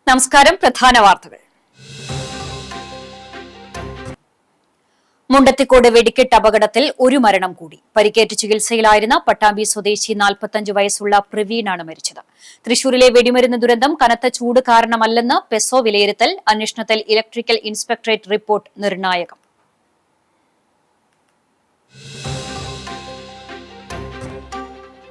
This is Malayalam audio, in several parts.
നമസ്കാരം. പ്രധാന വാർത്തകൾ. മുണ്ടത്തിക്കോട് വെടിക്കെട്ട് അപകടത്തിൽ ഒരു മരണം കൂടി. പരിക്കേറ്റ് ചികിത്സയിലായിരുന്ന പട്ടാമ്പി സ്വദേശി 45 വയസ്സുള്ള പ്രവീണാണ് മരിച്ചത്. തൃശൂരിലെ വെടിമരുന്ന് ദുരന്തം കനത്ത ചൂട് കാരണമല്ലെന്ന് പെസോ വിലയിരുത്തൽ. അന്വേഷണത്തിൽ ഇലക്ട്രിക്കൽ ഇൻസ്പെക്ടറേറ്റ് റിപ്പോർട്ട് നിർണായകം.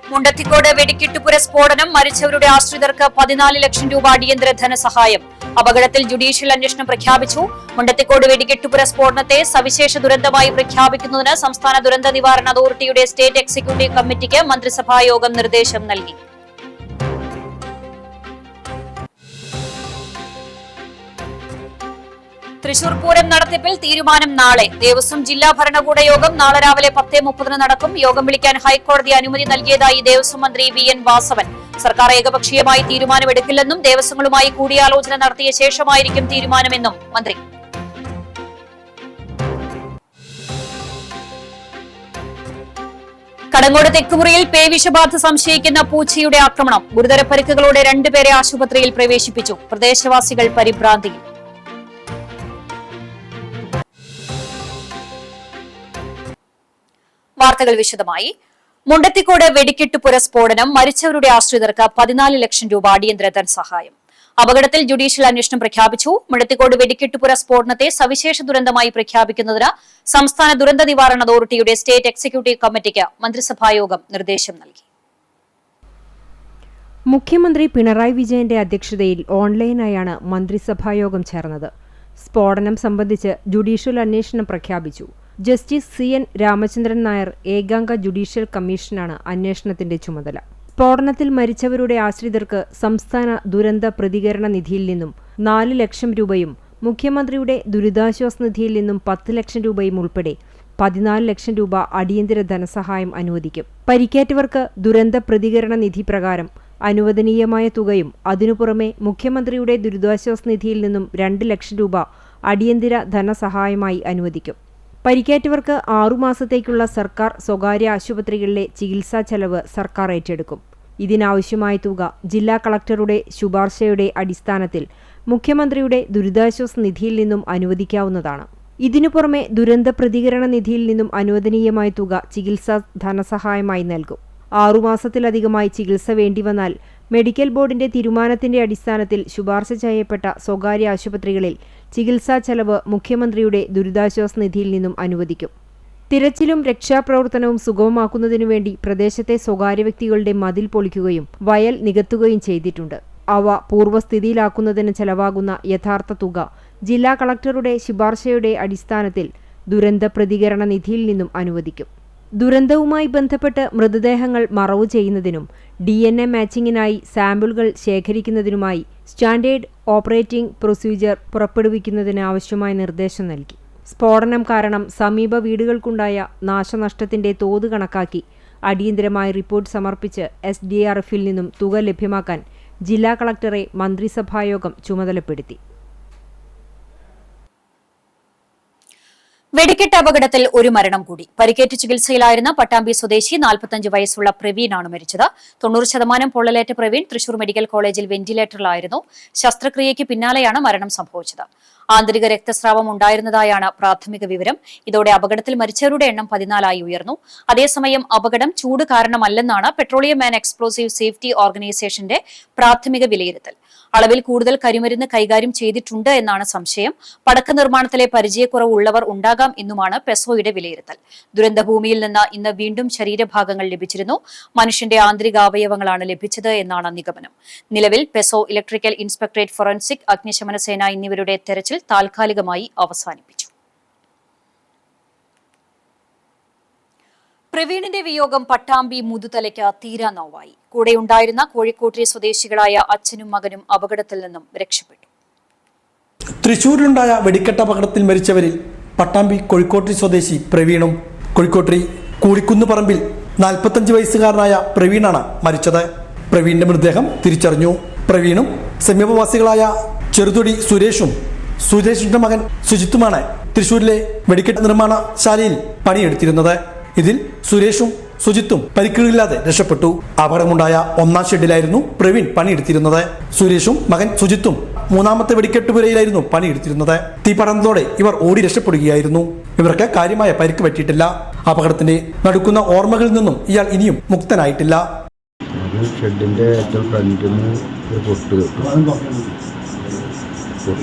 മുണ്ടത്തിക്കോട് വെടിക്കെട്ടുപുര സ്ഫോടനം. മരിച്ചവരുടെ ആശ്രിതർക്ക് 14 ലക്ഷം രൂപ അടിയന്തര ധനസഹായം. അപകടത്തിൽ ജുഡീഷ്യൽ അന്വേഷണം പ്രഖ്യാപിച്ചു. മുണ്ടത്തിക്കോട് വെടിക്കെട്ടുപുര സ്ഫോടനത്തെ സവിശേഷ ദുരന്തമായി പ്രഖ്യാപിക്കുന്നതിന് സംസ്ഥാന ദുരന്ത നിവാരണ അതോറിറ്റിയുടെ സ്റ്റേറ്റ് എക്സിക്യൂട്ടീവ് കമ്മിറ്റിക്ക് മന്ത്രിസഭായോഗം നിർദ്ദേശം നൽകി. തൃശൂർ പൂരം നടത്തിപ്പിൽ തീരുമാനം നാളെ. ദേവസ്വം ജില്ലാ ഭരണകൂട യോഗം നാളെ രാവിലെ 10:30 നടക്കും. യോഗം വിളിക്കാൻ ഹൈക്കോടതി അനുമതി നൽകിയതായി ദേവസ്വം മന്ത്രി VN വാസവൻ. സർക്കാർ ഏകപക്ഷീയമായി തീരുമാനമെടുക്കില്ലെന്നും ദേവസ്വങ്ങളുമായി കൂടിയാലോചന നടത്തിയ ശേഷമായിരിക്കും തീരുമാനമെന്നും മന്ത്രി. കടങ്ങോട് തെക്കുമുറിയിൽ പേവിഷബാധ സംശയിക്കുന്ന പൂച്ചയുടെ ആക്രമണം. ഗുരുതര പരിക്കുകളോടെ 2 പേരെ ആശുപത്രിയിൽ പ്രവേശിപ്പിച്ചു. പ്രദേശവാസികൾ പരിഭ്രാന്തിയിൽ. വാർത്തകൾ വിശദമായി. മുണ്ടത്തിക്കോട് വെടിക്കെട്ടുപുര സ്ഫോടനം. മരിച്ചവരുടെ ആശ്രിതർക്ക് 14 ലക്ഷം രൂപ അടിയന്തര ധനസഹായം. അപകടത്തിൽ ജുഡീഷ്യൽ അന്വേഷണം പ്രഖ്യാപിച്ചു. മുണ്ടത്തിക്കോട് വെടിക്കെട്ടുപുര സ്ഫോടനത്തെ സവിശേഷ ദുരന്തമായി പ്രഖ്യാപിക്കുന്നതിന് സംസ്ഥാന ദുരന്ത നിവാരണ അതോറിറ്റിയുടെ സ്റ്റേറ്റ് എക്സിക്യൂട്ടീവ് കമ്മിറ്റിക്ക് മന്ത്രിസഭായോഗം നിർദ്ദേശം നൽകി. മുഖ്യമന്ത്രി പിണറായി വിജയന്റെ അധ്യക്ഷതയിൽ ഓൺലൈനായാണ് മന്ത്രിസഭായോഗം ചേർന്നത്. സ്ഫോടനം സംബന്ധിച്ച് ജുഡീഷ്യൽ അന്വേഷണം പ്രഖ്യാപിച്ചു. ജസ്റ്റിസ് CN രാമചന്ദ്രൻ നായർ ഏകാംഗ ജുഡീഷ്യൽ കമ്മീഷനാണ് അന്വേഷണത്തിന്റെ ചുമതല. സ്ഫോടനത്തിൽ മരിച്ചവരുടെ ആശ്രിതർക്ക് സംസ്ഥാന ദുരന്ത പ്രതികരണ നിധിയിൽ നിന്നും 4 ലക്ഷം രൂപയും മുഖ്യമന്ത്രിയുടെ ദുരിതാശ്വാസ നിധിയിൽ നിന്നും 10 ലക്ഷം രൂപയും ഉൾപ്പെടെ 14 ലക്ഷം രൂപ അടിയന്തര ധനസഹായം അനുവദിക്കും. പരിക്കേറ്റവർക്ക് ദുരന്ത പ്രതികരണ നിധി പ്രകാരം അനുവദനീയമായ തുകയും അതിനു പുറമെ മുഖ്യമന്ത്രിയുടെ ദുരിതാശ്വാസ നിധിയിൽ നിന്നും 2 ലക്ഷം രൂപ അടിയന്തര ധനസഹായമായി അനുവദിക്കും. പരിക്കേറ്റവർക്ക് 6 മാസത്തേക്കുള്ള സർക്കാർ സ്വകാര്യ ആശുപത്രികളിലെ ചികിത്സാ ചെലവ് സർക്കാർ ഏറ്റെടുക്കും. ഇതിനാവശ്യമായ തുക ജില്ലാ കളക്ടറുടെ ശുപാർശയുടെ അടിസ്ഥാനത്തിൽ മുഖ്യമന്ത്രിയുടെ ദുരിതാശ്വാസ നിധിയിൽ നിന്നും അനുവദിക്കാവുന്നതാണ്. ഇതിനു പുറമെ ദുരന്ത പ്രതികരണ നിധിയിൽ നിന്നും അനുവദനീയമായ തുക ചികിത്സാ ധനസഹായമായി നൽകും. 6 മാസത്തിലധികമായി ചികിത്സ വേണ്ടിവന്നാൽ മെഡിക്കൽ ബോർഡിന്റെ തീരുമാനത്തിന്റെ അടിസ്ഥാനത്തിൽ ശുപാർശ ചെയ്യപ്പെട്ട സ്വകാര്യ ആശുപത്രികളിൽ ചികിത്സാ ചെലവ് മുഖ്യമന്ത്രിയുടെ ദുരിതാശ്വാസ നിധിയിൽ നിന്നും അനുവദിക്കും. തിരച്ചിലും രക്ഷാപ്രവർത്തനവും സുഗമമാക്കുന്നതിനു വേണ്ടി പ്രദേശത്തെ സ്വകാര്യ വ്യക്തികളുടെ മതിൽ പൊളിക്കുകയും വയൽ നികത്തുകയും ചെയ്തിട്ടുണ്ട്. അവ പൂർവ്വസ്ഥിതിയിലാക്കുന്നതിന് ചെലവാകുന്ന യഥാർത്ഥ തുക ജില്ലാ കളക്ടറുടെ ശുപാർശയുടെ അടിസ്ഥാനത്തിൽ ദുരന്ത പ്രതികരണ നിധിയിൽ നിന്നും അനുവദിക്കും. ദുരന്തവുമായി ബന്ധപ്പെട്ട് മൃതദേഹങ്ങൾ മറവു ചെയ്യുന്നതിനും DNA മാച്ചിങ്ങിനായി സാമ്പിളുകൾ ശേഖരിക്കുന്നതിനുമായി സ്റ്റാൻഡേർഡ് ഓപ്പറേറ്റിംഗ് പ്രൊസീജിയർ പുറപ്പെടുവിക്കുന്നതിന് ആവശ്യമായ നിർദ്ദേശം നൽകി. സ്ഫോടനം കാരണം സമീപ വീടുകൾക്കുണ്ടായ നാശനഷ്ടത്തിന്റെ തോത് കണക്കാക്കി അടിയന്തരമായി റിപ്പോർട്ട് സമർപ്പിച്ച് SDRF-ൽ നിന്നും തുക ലഭ്യമാക്കാൻ ജില്ലാ കളക്ടറെ മന്ത്രിസഭായോഗം ചുമതലപ്പെടുത്തി. വെടിക്കെട്ട് അപകടത്തിൽ ഒരു മരണം കൂടി. പരിക്കേറ്റ് ചികിത്സയിലായിരുന്ന പട്ടാമ്പി സ്വദേശി 45 വയസ്സുള്ള പ്രവീണാണ് മരിച്ചത്. 90% പൊള്ളലേറ്റ പ്രവീൺ തൃശൂർ മെഡിക്കൽ കോളേജിൽ വെന്റിലേറ്ററിലായിരുന്നു. ശസ്ത്രക്രിയയ്ക്ക് പിന്നാലെയാണ് മരണം സംഭവിച്ചത്. ആന്തരിക രക്തസ്രാവം ഉണ്ടായിരുന്നതായാണ് പ്രാഥമിക വിവരം. ഇതോടെ അപകടത്തിൽ മരിച്ചവരുടെ എണ്ണം 14 ഉയർന്നു. അതേസമയം അപകടം ചൂട് കാരണമല്ലെന്നാണ് പെട്രോളിയം ആൻഡ് എക്സ്പ്ലോസീവ് സേഫ്റ്റി ഓർഗനൈസേഷന്റെ പ്രാഥമിക വിലയിരുത്തൽ. അളവിൽ കൂടുതൽ കരിമരുന്ന് കൈകാര്യം ചെയ്തിട്ടുണ്ട് എന്നാണ് സംശയം. പടക്ക നിർമ്മാണത്തിലെ പരിചയക്കുറവ് ഉള്ളവർ ഉണ്ടാകാം എന്നുമാണ് പെസോയുടെ വിലയിരുത്തൽ. ദുരന്തഭൂമിയിൽ നിന്ന് ഇന്ന് വീണ്ടും ശരീരഭാഗങ്ങൾ ലഭിച്ചിരുന്നു. മനുഷ്യന്റെ ആന്തരികാവയവങ്ങളാണ് ലഭിച്ചത് എന്നാണ് നിഗമനം. നിലവിൽ പെസോ, ഇലക്ട്രിക്കൽ ഇൻസ്പെക്ടറേറ്റ്, ഫോറൻസിക്, അഗ്നിശമന സേന എന്നിവരുടെ തെരച്ചിൽ താൽക്കാലികമായി അവസാനിപ്പിച്ചു. പ്രവീണിന്റെ വിയോഗം പട്ടാമ്പി മുതുതലയ്ക്ക് തീരാ നോവായി. കൂടെയുണ്ടായിരുന്ന കോഴിക്കോട്ടെ സ്വദേശികളായ അച്ഛനും മകനും അപകടത്തിൽ നിന്നും രക്ഷപ്പെട്ടു. തൃശൂരിലുണ്ടായ വെടിക്കെട്ട് അപകടത്തിൽ മരിച്ചവരിൽ പട്ടാമ്പി കോഴിക്കോട്ടെ സ്വദേശി പ്രവീണും കോഴിക്കോട്ടെ കൂടിക്കുന്ന് പറമ്പിൽ 45 വയസ്സുകാരനായ പ്രവീണാണ് മരിച്ചത്. പ്രവീണിന്റെ മൃതദേഹം തിരിച്ചറിഞ്ഞു. പ്രവീണും സമീപവാസികളായ ചെറുതൊടി സുരേഷിന്റെ മകൻ സുജിത്തുമാണ് തൃശൂരിലെ വെടിക്കെട്ട് നിർമ്മാണശാലയിൽ പണിയെടുത്തിരുന്നത്. ഇതിൽ സുരേഷും സുജിത്തും പരിക്കുകളില്ലാതെ രക്ഷപ്പെട്ടു. അപകടമുണ്ടായ 1-ാം ഷെഡിലായിരുന്നു പ്രവീൺ പണിയെടുത്തിരുന്നത്. സുരേഷും മകൻ സുജിത്തും മൂന്നാമത്തെ വെടിക്കെട്ടുപുരയിലായിരുന്നു പണിയെടുത്തിരുന്നത്. തീ പടർന്നതോടെ ഇവർ ഓടി രക്ഷപ്പെടുകയായിരുന്നു. ഇവർക്ക് കാര്യമായ പരിക്ക് പറ്റിയിട്ടില്ല. അപകടത്തിന്റെ നടുക്കുന്ന ഓർമ്മകളിൽ നിന്നും ഇയാൾ ഇനിയും മുക്തനായിട്ടില്ല. ഷെഡിന്റെ ഏറ്റവും ഫ്രണ്ടിൽ നിന്ന് ഒരു പൊട്ട്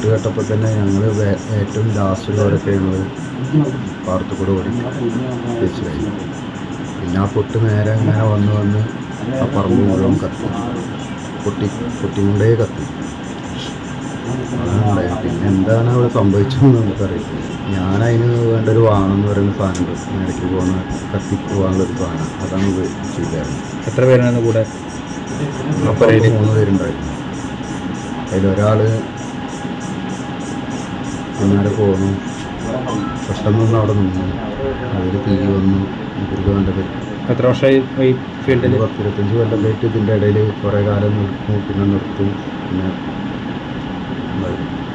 കേട്ടപ്പോൾ തന്നെ ഞങ്ങൾ ഏറ്റവും ലാസ്റ്റിലോടൊക്കെ ഞങ്ങൾ പാർത്തുകൂടെ ഓടി തിരിച്ചു കഴിഞ്ഞു. പിന്നെ ആ പൊട്ട് നേരെ ഇങ്ങനെ വന്ന് ആ പറമ്പ് മുഴുവൻ കത്തി പൊട്ടിക്കൊണ്ടേ കത്തി. അതാണ് പിന്നെ എന്താണ് അവിടെ സംഭവിച്ചതെന്ന് നമുക്കറിയില്ല. ഞാനതിന് വേണ്ട ഒരു വാണെന്ന് പറയുന്ന സാധനം ഇടയ്ക്ക് പോകുന്ന കത്തി പോകാനുള്ളൊരു സാധനം അതാണ് ഉപയോഗിച്ചിരിക്കാറ്. എത്ര പേരാണ് കൂടെ? 3 പേരുണ്ടായിരുന്നു. അതിലൊരാൾ പിന്നാലെ പോന്നു. പെട്ടെന്നൊന്നും അവിടെ നിന്നു. അതിൽ തീ വന്നു. ഇതിൽ വേണ്ടത് എത്ര വർഷമായി ഈ ഫീൽഡിൽ? 10-25 കൊല്ലമായിട്ട് ഇതിൻ്റെ ഇടയിൽ കുറേ കാലം നിൽക്കും, പിന്നെ നിർത്തും. പിന്നെ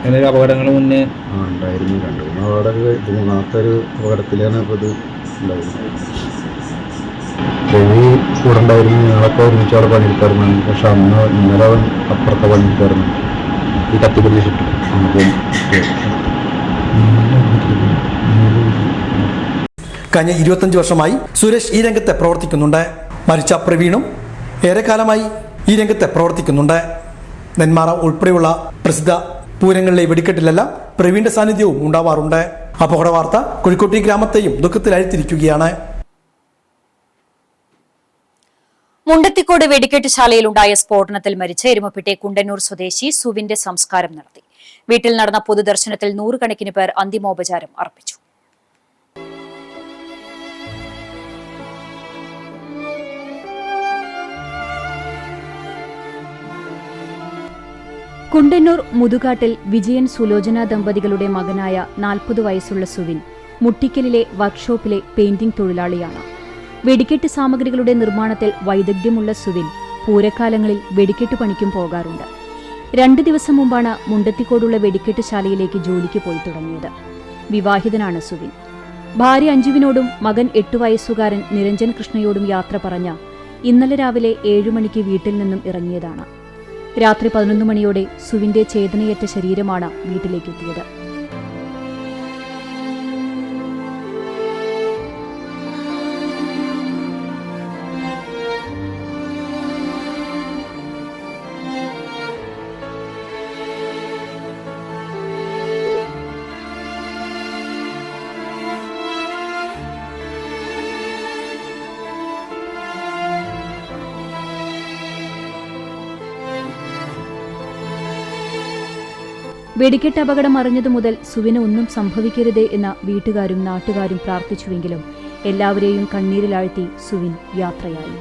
എന്തെങ്കിലും അപകടങ്ങൾ മുന്നേ ഉണ്ടായിരുന്നു. 2-3 അപകടമൊക്കെ. ഇത് മൂന്നാമത്തെ ഒരു അപകടത്തിലാണ് ഇപ്പോൾ ഇത് ഉണ്ടായിരുന്നത്. രവി കൂടെ ഉണ്ടായിരുന്നു. ഞങ്ങളൊക്കെ ഒരുമിച്ച് അവിടെ പണിയെടുക്കാറുണ്ട്. പക്ഷെ ഇന്നലെ അവൻ അപ്പുറത്തെ പണിയെടുക്കാറുണ്ട്. ഈ കത്തി പിടിച്ചിട്ട് കഴിഞ്ഞ 25 വർഷമായി സുരേഷ് ഈ രംഗത്ത് പ്രവർത്തിക്കുന്നുണ്ട്. മരിച്ച പ്രവീണും ഏറെക്കാലമായി ഈ രംഗത്ത് പ്രവർത്തിക്കുന്നുണ്ട്. നെന്മാറ ഉൾപ്പെടെയുള്ള പ്രസിദ്ധ പൂരങ്ങളിലെ വെടിക്കെട്ടിലെല്ലാം പ്രവീണിന്റെ സാന്നിധ്യവും ഉണ്ടാവാറുണ്ട്. അപകട വാർത്ത കോഴിക്കോട്ടെ ഗ്രാമത്തെയും ദുഃഖത്തിലാഴ്ത്തിരിക്കുകയാണ്. മുണ്ടത്തിക്കോട് വെടിക്കെട്ട് ശാലയിലുണ്ടായ സ്ഫോടനത്തിൽ മരിച്ച എരുമപ്പെട്ടി കുണ്ടന്നൂർ സ്വദേശി സുവിന്റെ സംസ്കാരം നടത്തി. വീട്ടിൽ നടന്ന പൊതുദർശനത്തിൽ 100 കണക്കിന് പേർ അന്തിമോപചാരം അർപ്പിച്ചു. കുണ്ടന്നൂർ മുതുകാട്ടിൽ വിജയൻ സുലോചന ദമ്പതികളുടെ മകനായ 40 വയസ്സുള്ള സുവിൻ മുട്ടിക്കലിലെ വർക്ക്ഷോപ്പിലെ പെയിന്റിംഗ് തൊഴിലാളിയാണ്. വെടിക്കെട്ട് സാമഗ്രികളുടെ നിർമ്മാണത്തിൽ വൈദഗ്ധ്യമുള്ള സുവിൻ പൂരക്കാലങ്ങളിൽ വെടിക്കെട്ട് പണിക്കും പോകാറുണ്ട്. 2 ദിവസം മുമ്പാണ് മുണ്ടത്തിക്കോടുള്ള വെടിക്കെട്ട് ശാലയിലേക്ക് ജോലിക്ക് പോയി തുടങ്ങിയത്. വിവാഹിതനാണ് സുവിൻ. ഭാര്യ അഞ്ജുവിനോടും മകൻ 8 വയസ്സുകാരൻ നിരഞ്ജൻ കൃഷ്ണയോടും യാത്ര പറഞ്ഞ ഇന്നലെ രാവിലെ 7 മണിക്ക് വീട്ടിൽ നിന്നും ഇറങ്ങിയതാണ്. രാത്രി 11 മണിയോടെ സുവിന്റെ ചേതനയേറ്റ ശരീരമാണ് വീട്ടിലേക്കെത്തിയത്. വെടിക്കെട്ട് അപകടം അറിഞ്ഞതു മുതൽ സുവിന് ഒന്നും സംഭവിക്കരുതേ എന്ന വീട്ടുകാരും നാട്ടുകാരും പ്രാർത്ഥിച്ചുവെങ്കിലും എല്ലാവരെയും കണ്ണീരിലാഴ്ത്തി സുവിൻ യാത്രയായി.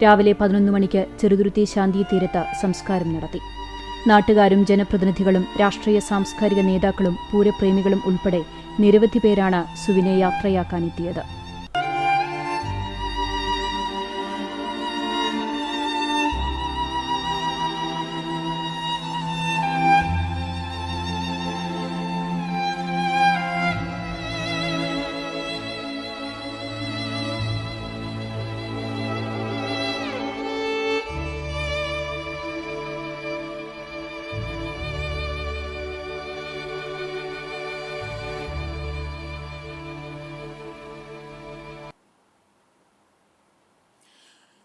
രാവിലെ 11 മണിക്ക് ചെറുതുരുത്തി ശാന്തി തീരത്ത് സംസ്കാരം നടത്തി. നാട്ടുകാരും ജനപ്രതിനിധികളും രാഷ്ട്രീയ സാംസ്കാരിക നേതാക്കളും പൂരപ്രേമികളും ഉൾപ്പെടെ നിരവധി പേരാണ് സുവിനെ യാത്രയാക്കാനെത്തിയത്.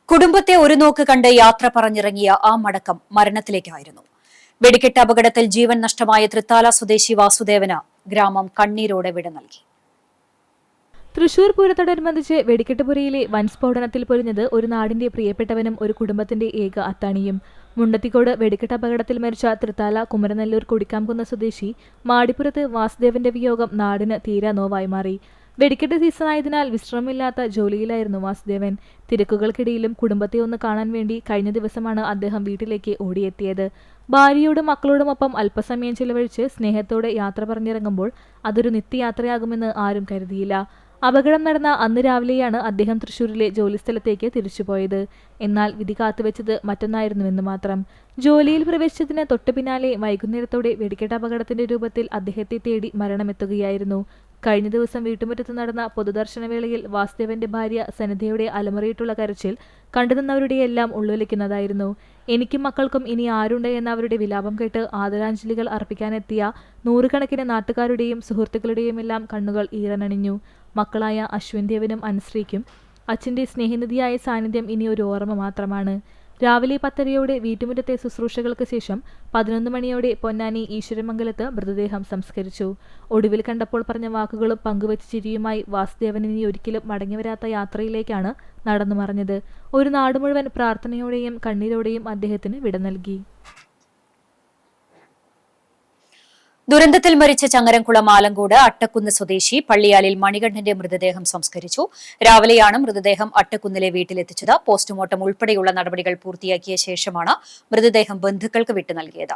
കുടുംബത്തെ ഒരു നോക്ക് കണ്ട് യാത്ര പറഞ്ഞിറങ്ങിയ ആ മടക്കം മരണത്തിലേക്കായിരുന്നു. വെടിക്കെട്ട് അപകടത്തിൽ ജീവൻ നഷ്ടമായ തൃത്താല സ്വദേശി വാസുദേവന് ഗ്രാമം കണ്ണീരോടെ വിട നൽകി. തൃശൂർ പൂരത്തോടനുബന്ധിച്ച് വെടിക്കെട്ടുപുരയിലെ വൻസ്ഫോടനത്തിൽ പൊലിഞ്ഞത് ഒരു നാടിന്റെ പ്രിയപ്പെട്ടവനും ഒരു കുടുംബത്തിന്റെ ഏക അത്താണിയും. മുണ്ടത്തിക്കോട് വെടിക്കെട്ട് അപകടത്തിൽ മരിച്ച തൃത്താല കുമരനെല്ലൂർ കൊടിക്കാംകുന്ന് സ്വദേശി മാടിപ്പുറത്ത് വാസുദേവന്റെ വിയോഗം നാടിന് തീരാ നോവായി മാറി. വെടിക്കെട്ട് സീസണായതിനാൽ വിശ്രമമില്ലാത്ത ജോലിയിലായിരുന്നു വാസുദേവൻ. തിരക്കുകൾക്കിടയിലും കുടുംബത്തെ ഒന്ന് കാണാൻ വേണ്ടി കഴിഞ്ഞ ദിവസമാണ് അദ്ദേഹം വീട്ടിലേക്ക് ഓടിയെത്തിയത്. ഭാര്യയോടും മക്കളോടുമൊപ്പം അല്പസമയം ചിലവഴിച്ച് സ്നേഹത്തോടെ യാത്ര പറഞ്ഞിറങ്ങുമ്പോൾ അതൊരു നിത്യയാത്രയാകുമെന്ന് ആരും കരുതിയില്ല. അപകടം നടന്ന അന്ന് രാവിലെയാണ് അദ്ദേഹം തൃശൂരിലെ ജോലിസ്ഥലത്തേക്ക് തിരിച്ചുപോയത്. എന്നാൽ വിധി കാത്തുവെച്ചത് മറ്റൊന്നായിരുന്നുവെന്ന് മാത്രം. ജോലിയിൽ പ്രവേശിച്ചതിന് തൊട്ടു പിന്നാലെ വൈകുന്നേരത്തോടെ വെടിക്കെട്ടപകടത്തിന്റെ രൂപത്തിൽ അദ്ദേഹത്തെ തേടി മരണമെത്തുകയായിരുന്നു. കഴിഞ്ഞ ദിവസം വീട്ടുമുറ്റത്ത് നടന്ന പൊതുദർശനവേളയിൽ വാസുദേവന്റെ ഭാര്യ സനിധയുടെ അലമുറയിട്ടുള്ള കരച്ചിൽ കണ്ടുനിന്നവരുടെയെല്ലാം ഉള്ളുവലിക്കുന്നതായിരുന്നു. എനിക്കും മക്കൾക്കും ഇനി ആരുണ്ട് എന്ന അവരുടെ വിലാപം കേട്ട് ആദരാഞ്ജലികൾ അർപ്പിക്കാനെത്തിയ നൂറുകണക്കിന് നാട്ടുകാരുടെയും സുഹൃത്തുക്കളുടെയുമെല്ലാം കണ്ണുകൾ ഈറനണിഞ്ഞു. മക്കളായ അശ്വിൻ ദേവനും അനുശ്രീക്കും അച്ഛന്റെ സ്നേഹനിധിയായ സാന്നിധ്യം ഇനി ഒരു ഓർമ്മ മാത്രമാണ്. രാവിലെ 10:30 വീട്ടുമുറ്റത്തെ ശുശ്രൂഷകൾക്ക് ശേഷം 11 മണിയോടെ പൊന്നാനി ഈശ്വരമംഗലത്ത് മൃതദേഹം സംസ്കരിച്ചു. ഒടുവിൽ കണ്ടപ്പോൾ പറഞ്ഞ വാക്കുകളും പങ്കുവച്ച ചിരിയുമായി വാസുദേവൻ ഇനി ഒരിക്കലും മടങ്ങിവരാത്ത യാത്രയിലേക്കാണ് നടന്നു മറഞ്ഞത്. ഒരു നാട് മുഴുവൻ പ്രാർത്ഥനയോടെയും കണ്ണീരോടെയും അദ്ദേഹത്തിന് വിട നൽകി. ദുരന്തത്തിൽ മരിച്ച ചങ്ങരംകുളം ആലങ്കോട് അട്ടക്കുന്ന് സ്വദേശി പള്ളിയാലിൽ മണികണ്ഠന്റെ മൃതദേഹം സംസ്കരിച്ചു. രാവിലെയാണ് മൃതദേഹം അട്ടക്കുന്നിലെ വീട്ടിലെത്തിച്ചത്. പോസ്റ്റ്മോർട്ടം ഉൾപ്പെടെയുള്ള നടപടികൾ പൂർത്തിയാക്കിയ ശേഷമാണ് മൃതദേഹം ബന്ധുക്കൾക്ക് വിട്ടു നൽകിയത്.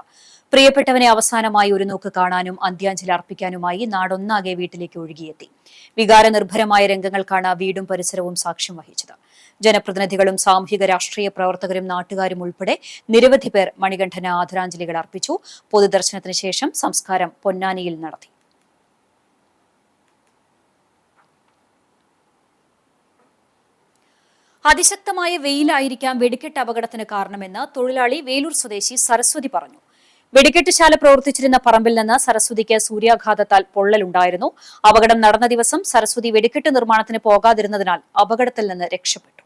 പ്രിയപ്പെട്ടവനെ അവസാനമായി ഒരു നോക്ക് കാണാനും അന്ത്യാഞ്ജലി അർപ്പിക്കാനുമായി നാടൊന്നാകെ വീട്ടിലേക്ക് ഒഴുകിയെത്തി. വികാരനിർഭരമായ രംഗങ്ങൾക്കാണ് വീടും പരിസരവും സാക്ഷ്യം വഹിച്ചത്. ജനപ്രതിനിധികളും സാമൂഹിക രാഷ്ട്രീയ പ്രവർത്തകരും നാട്ടുകാരും ഉൾപ്പെടെ നിരവധി പേർ മണികണ്ഠന് ആദരാഞ്ജലികൾ അർപ്പിച്ചു. പൊതുദർശനത്തിന് ശേഷം സംസ്കാരം പൊന്നാനിയിൽ നടത്തി. അതിശക്തമായ വെയിലായിരിക്കാം വെടിക്കെട്ട് അപകടത്തിന് കാരണമെന്ന് തൊഴിലാളി വേലൂർ സ്വദേശി സരസ്വതി പറഞ്ഞു. വെടിക്കെട്ടുശാല പ്രവർത്തിച്ചിരുന്ന പറമ്പിൽ നിന്ന് സരസ്വതിക്ക് സൂര്യാഘാതത്താൽ പൊള്ളലുണ്ടായിരുന്നു. അപകടം നടന്ന ദിവസം സരസ്വതി വെടിക്കെട്ട് നിർമ്മാണത്തിന് പോകാതിരുന്നതിനാൽ അപകടത്തിൽ നിന്ന് രക്ഷപ്പെട്ടു.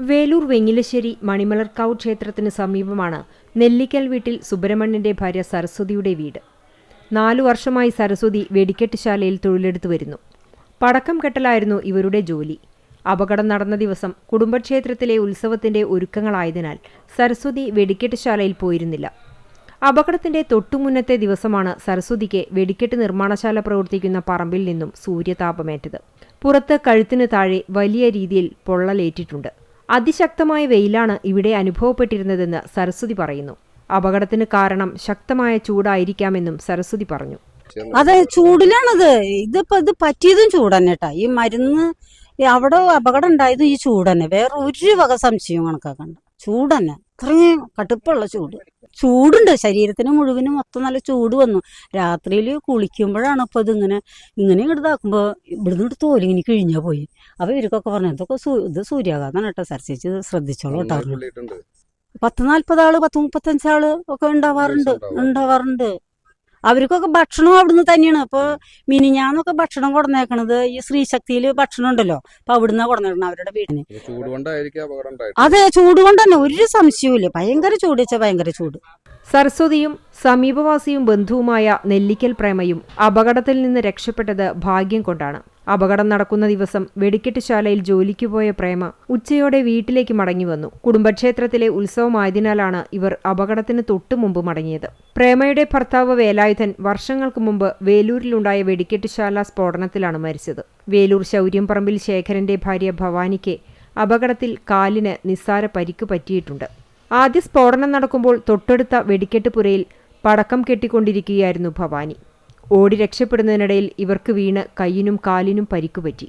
വേലൂർ വെങ്ങിലശ്ശേരി മണിമലർക്കാവ് ക്ഷേത്രത്തിന് സമീപമാണ് നെല്ലിക്കൽ വീട്ടിൽ സുബ്രഹ്മണ്യന്റെ ഭാര്യ സരസ്വതിയുടെ വീട്. 4 വർഷമായി സരസ്വതി വെടിക്കെട്ടുശാലയിൽ തൊഴിലെടുത്തു വരുന്നു. പടക്കം കെട്ടലായിരുന്നു ഇവരുടെ ജോലി. അപകടം നടന്ന ദിവസം കുടുംബക്ഷേത്രത്തിലെ ഉത്സവത്തിന്റെ ഒരുക്കങ്ങളായതിനാൽ സരസ്വതി വെടിക്കെട്ടുശാലയിൽ പോയിരുന്നില്ല. അപകടത്തിന്റെ തൊട്ടുമുന്നത്തെ ദിവസമാണ് സരസ്വതിക്ക് വെടിക്കെട്ട് നിർമ്മാണശാല പ്രവർത്തിക്കുന്ന പറമ്പിൽ നിന്നും സൂര്യതാപമേറ്റത്. പുറത്ത് കഴുത്തിന് താഴെ വലിയ രീതിയിൽ പൊള്ളലേറ്റിട്ടുണ്ട്. അതിശക്തമായ വെയിലാണ് ഇവിടെ അനുഭവപ്പെട്ടിരുന്നതെന്ന് സരസ്വതി പറയുന്നു. അപകടത്തിന് കാരണം ശക്തമായ ചൂടായിരിക്കാമെന്നും സരസ്വതി പറഞ്ഞു. അതെ, ചൂടിലാണത്. ഇത് പറ്റിയതും ചൂട് തന്നെ കേട്ടാ. ഈ മരുന്ന് അവിടെ അപകടം ഉണ്ടായതും ഈ ചൂട് തന്നെ. വേറെ ഒരു വക സംശയവും കണക്കാക്കണ്ട. ചൂട് തന്നെ, അത്രയും കടുപ്പുള്ള ചൂടുണ്ട്. ശരീരത്തിന് മുഴുവനും മൊത്തം നല്ല ചൂട് വന്നു. രാത്രിയിൽ കുളിക്കുമ്പോഴാണ് ഇപ്പൊ ഇങ്ങനെ ഇതാക്കുമ്പോ ഇവിടുന്ന് തോലിങ്ങനെ കിഴിഞ്ഞാ പോയി. അപ്പൊ ഇവർക്കൊക്കെ പറഞ്ഞു ഇതൊക്കെ ഇത് സൂര്യാഘാതമാണ് കേട്ടോ, സരസിച്ച് ശ്രദ്ധിച്ചോളൂ കേട്ടോ. 40-40 ആള് 30-35 ആള് ഒക്കെ ഉണ്ടാവാറുണ്ട്. അവർക്കൊക്കെ ഭക്ഷണം അവിടുന്ന് തന്നെയാണ്. ഇപ്പൊ മിനിഞ്ഞാന്നൊക്കെ ഭക്ഷണം കൊടുന്നേക്കണത് ഈ ശ്രീശക്തിയില് ഭക്ഷണം ഉണ്ടല്ലോ, അപ്പൊ അവിടുന്ന് കൊടുന്നേക്കണം അവരുടെ വീടിന്. അതെ, ചൂട് കൊണ്ട് തന്നെ ഒരു സംശയവും. ഭയങ്കര ചൂട് വെച്ചാൽ ഭയങ്കര ചൂട്. സരസ്വതിയും സമീപവാസിയും ബന്ധുവുമായ നെല്ലിക്കൽ പ്രേമയും അപകടത്തിൽ നിന്ന് രക്ഷപ്പെട്ടത് ഭാഗ്യം കൊണ്ടാണ്. അപകടം നടക്കുന്ന ദിവസം വെടിക്കെട്ടുശാലയിൽ ജോലിക്ക് പോയ പ്രേമ ഉച്ചയോടെ വീട്ടിലേക്ക് മടങ്ങി വന്നു. കുടുംബക്ഷേത്രത്തിലെ ഉത്സവമായതിനാലാണ് ഇവർ അപകടത്തിന് തൊട്ടുമുമ്പ് മടങ്ങിയത്. പ്രേമയുടെ ഭർത്താവ് വേലായുധൻ വർഷങ്ങൾക്ക് മുമ്പ് വേലൂരിലുണ്ടായ വെടിക്കെട്ടുശാല സ്ഫോടനത്തിലാണ് മരിച്ചത്. വേലൂർ ശൗര്യംപറമ്പിൽ ശേഖരന്റെ ഭാര്യ ഭവാനിക്ക് അപകടത്തിൽ കാലിന് നിസ്സാര പരിക്ക് പറ്റിയിട്ടുണ്ട്. ആദ്യ സ്ഫോടനം നടക്കുമ്പോൾ തൊട്ടടുത്ത വെടിക്കെട്ടുപുരയിൽ പടക്കം കെട്ടിക്കൊണ്ടിരിക്കുകയായിരുന്നു ഭവാനി. ഓടി രക്ഷപ്പെടുന്നതിനിടയിൽ ഇവർക്ക് വീണ് കൈയിനും കാലിനും പരിക്കുപറ്റി.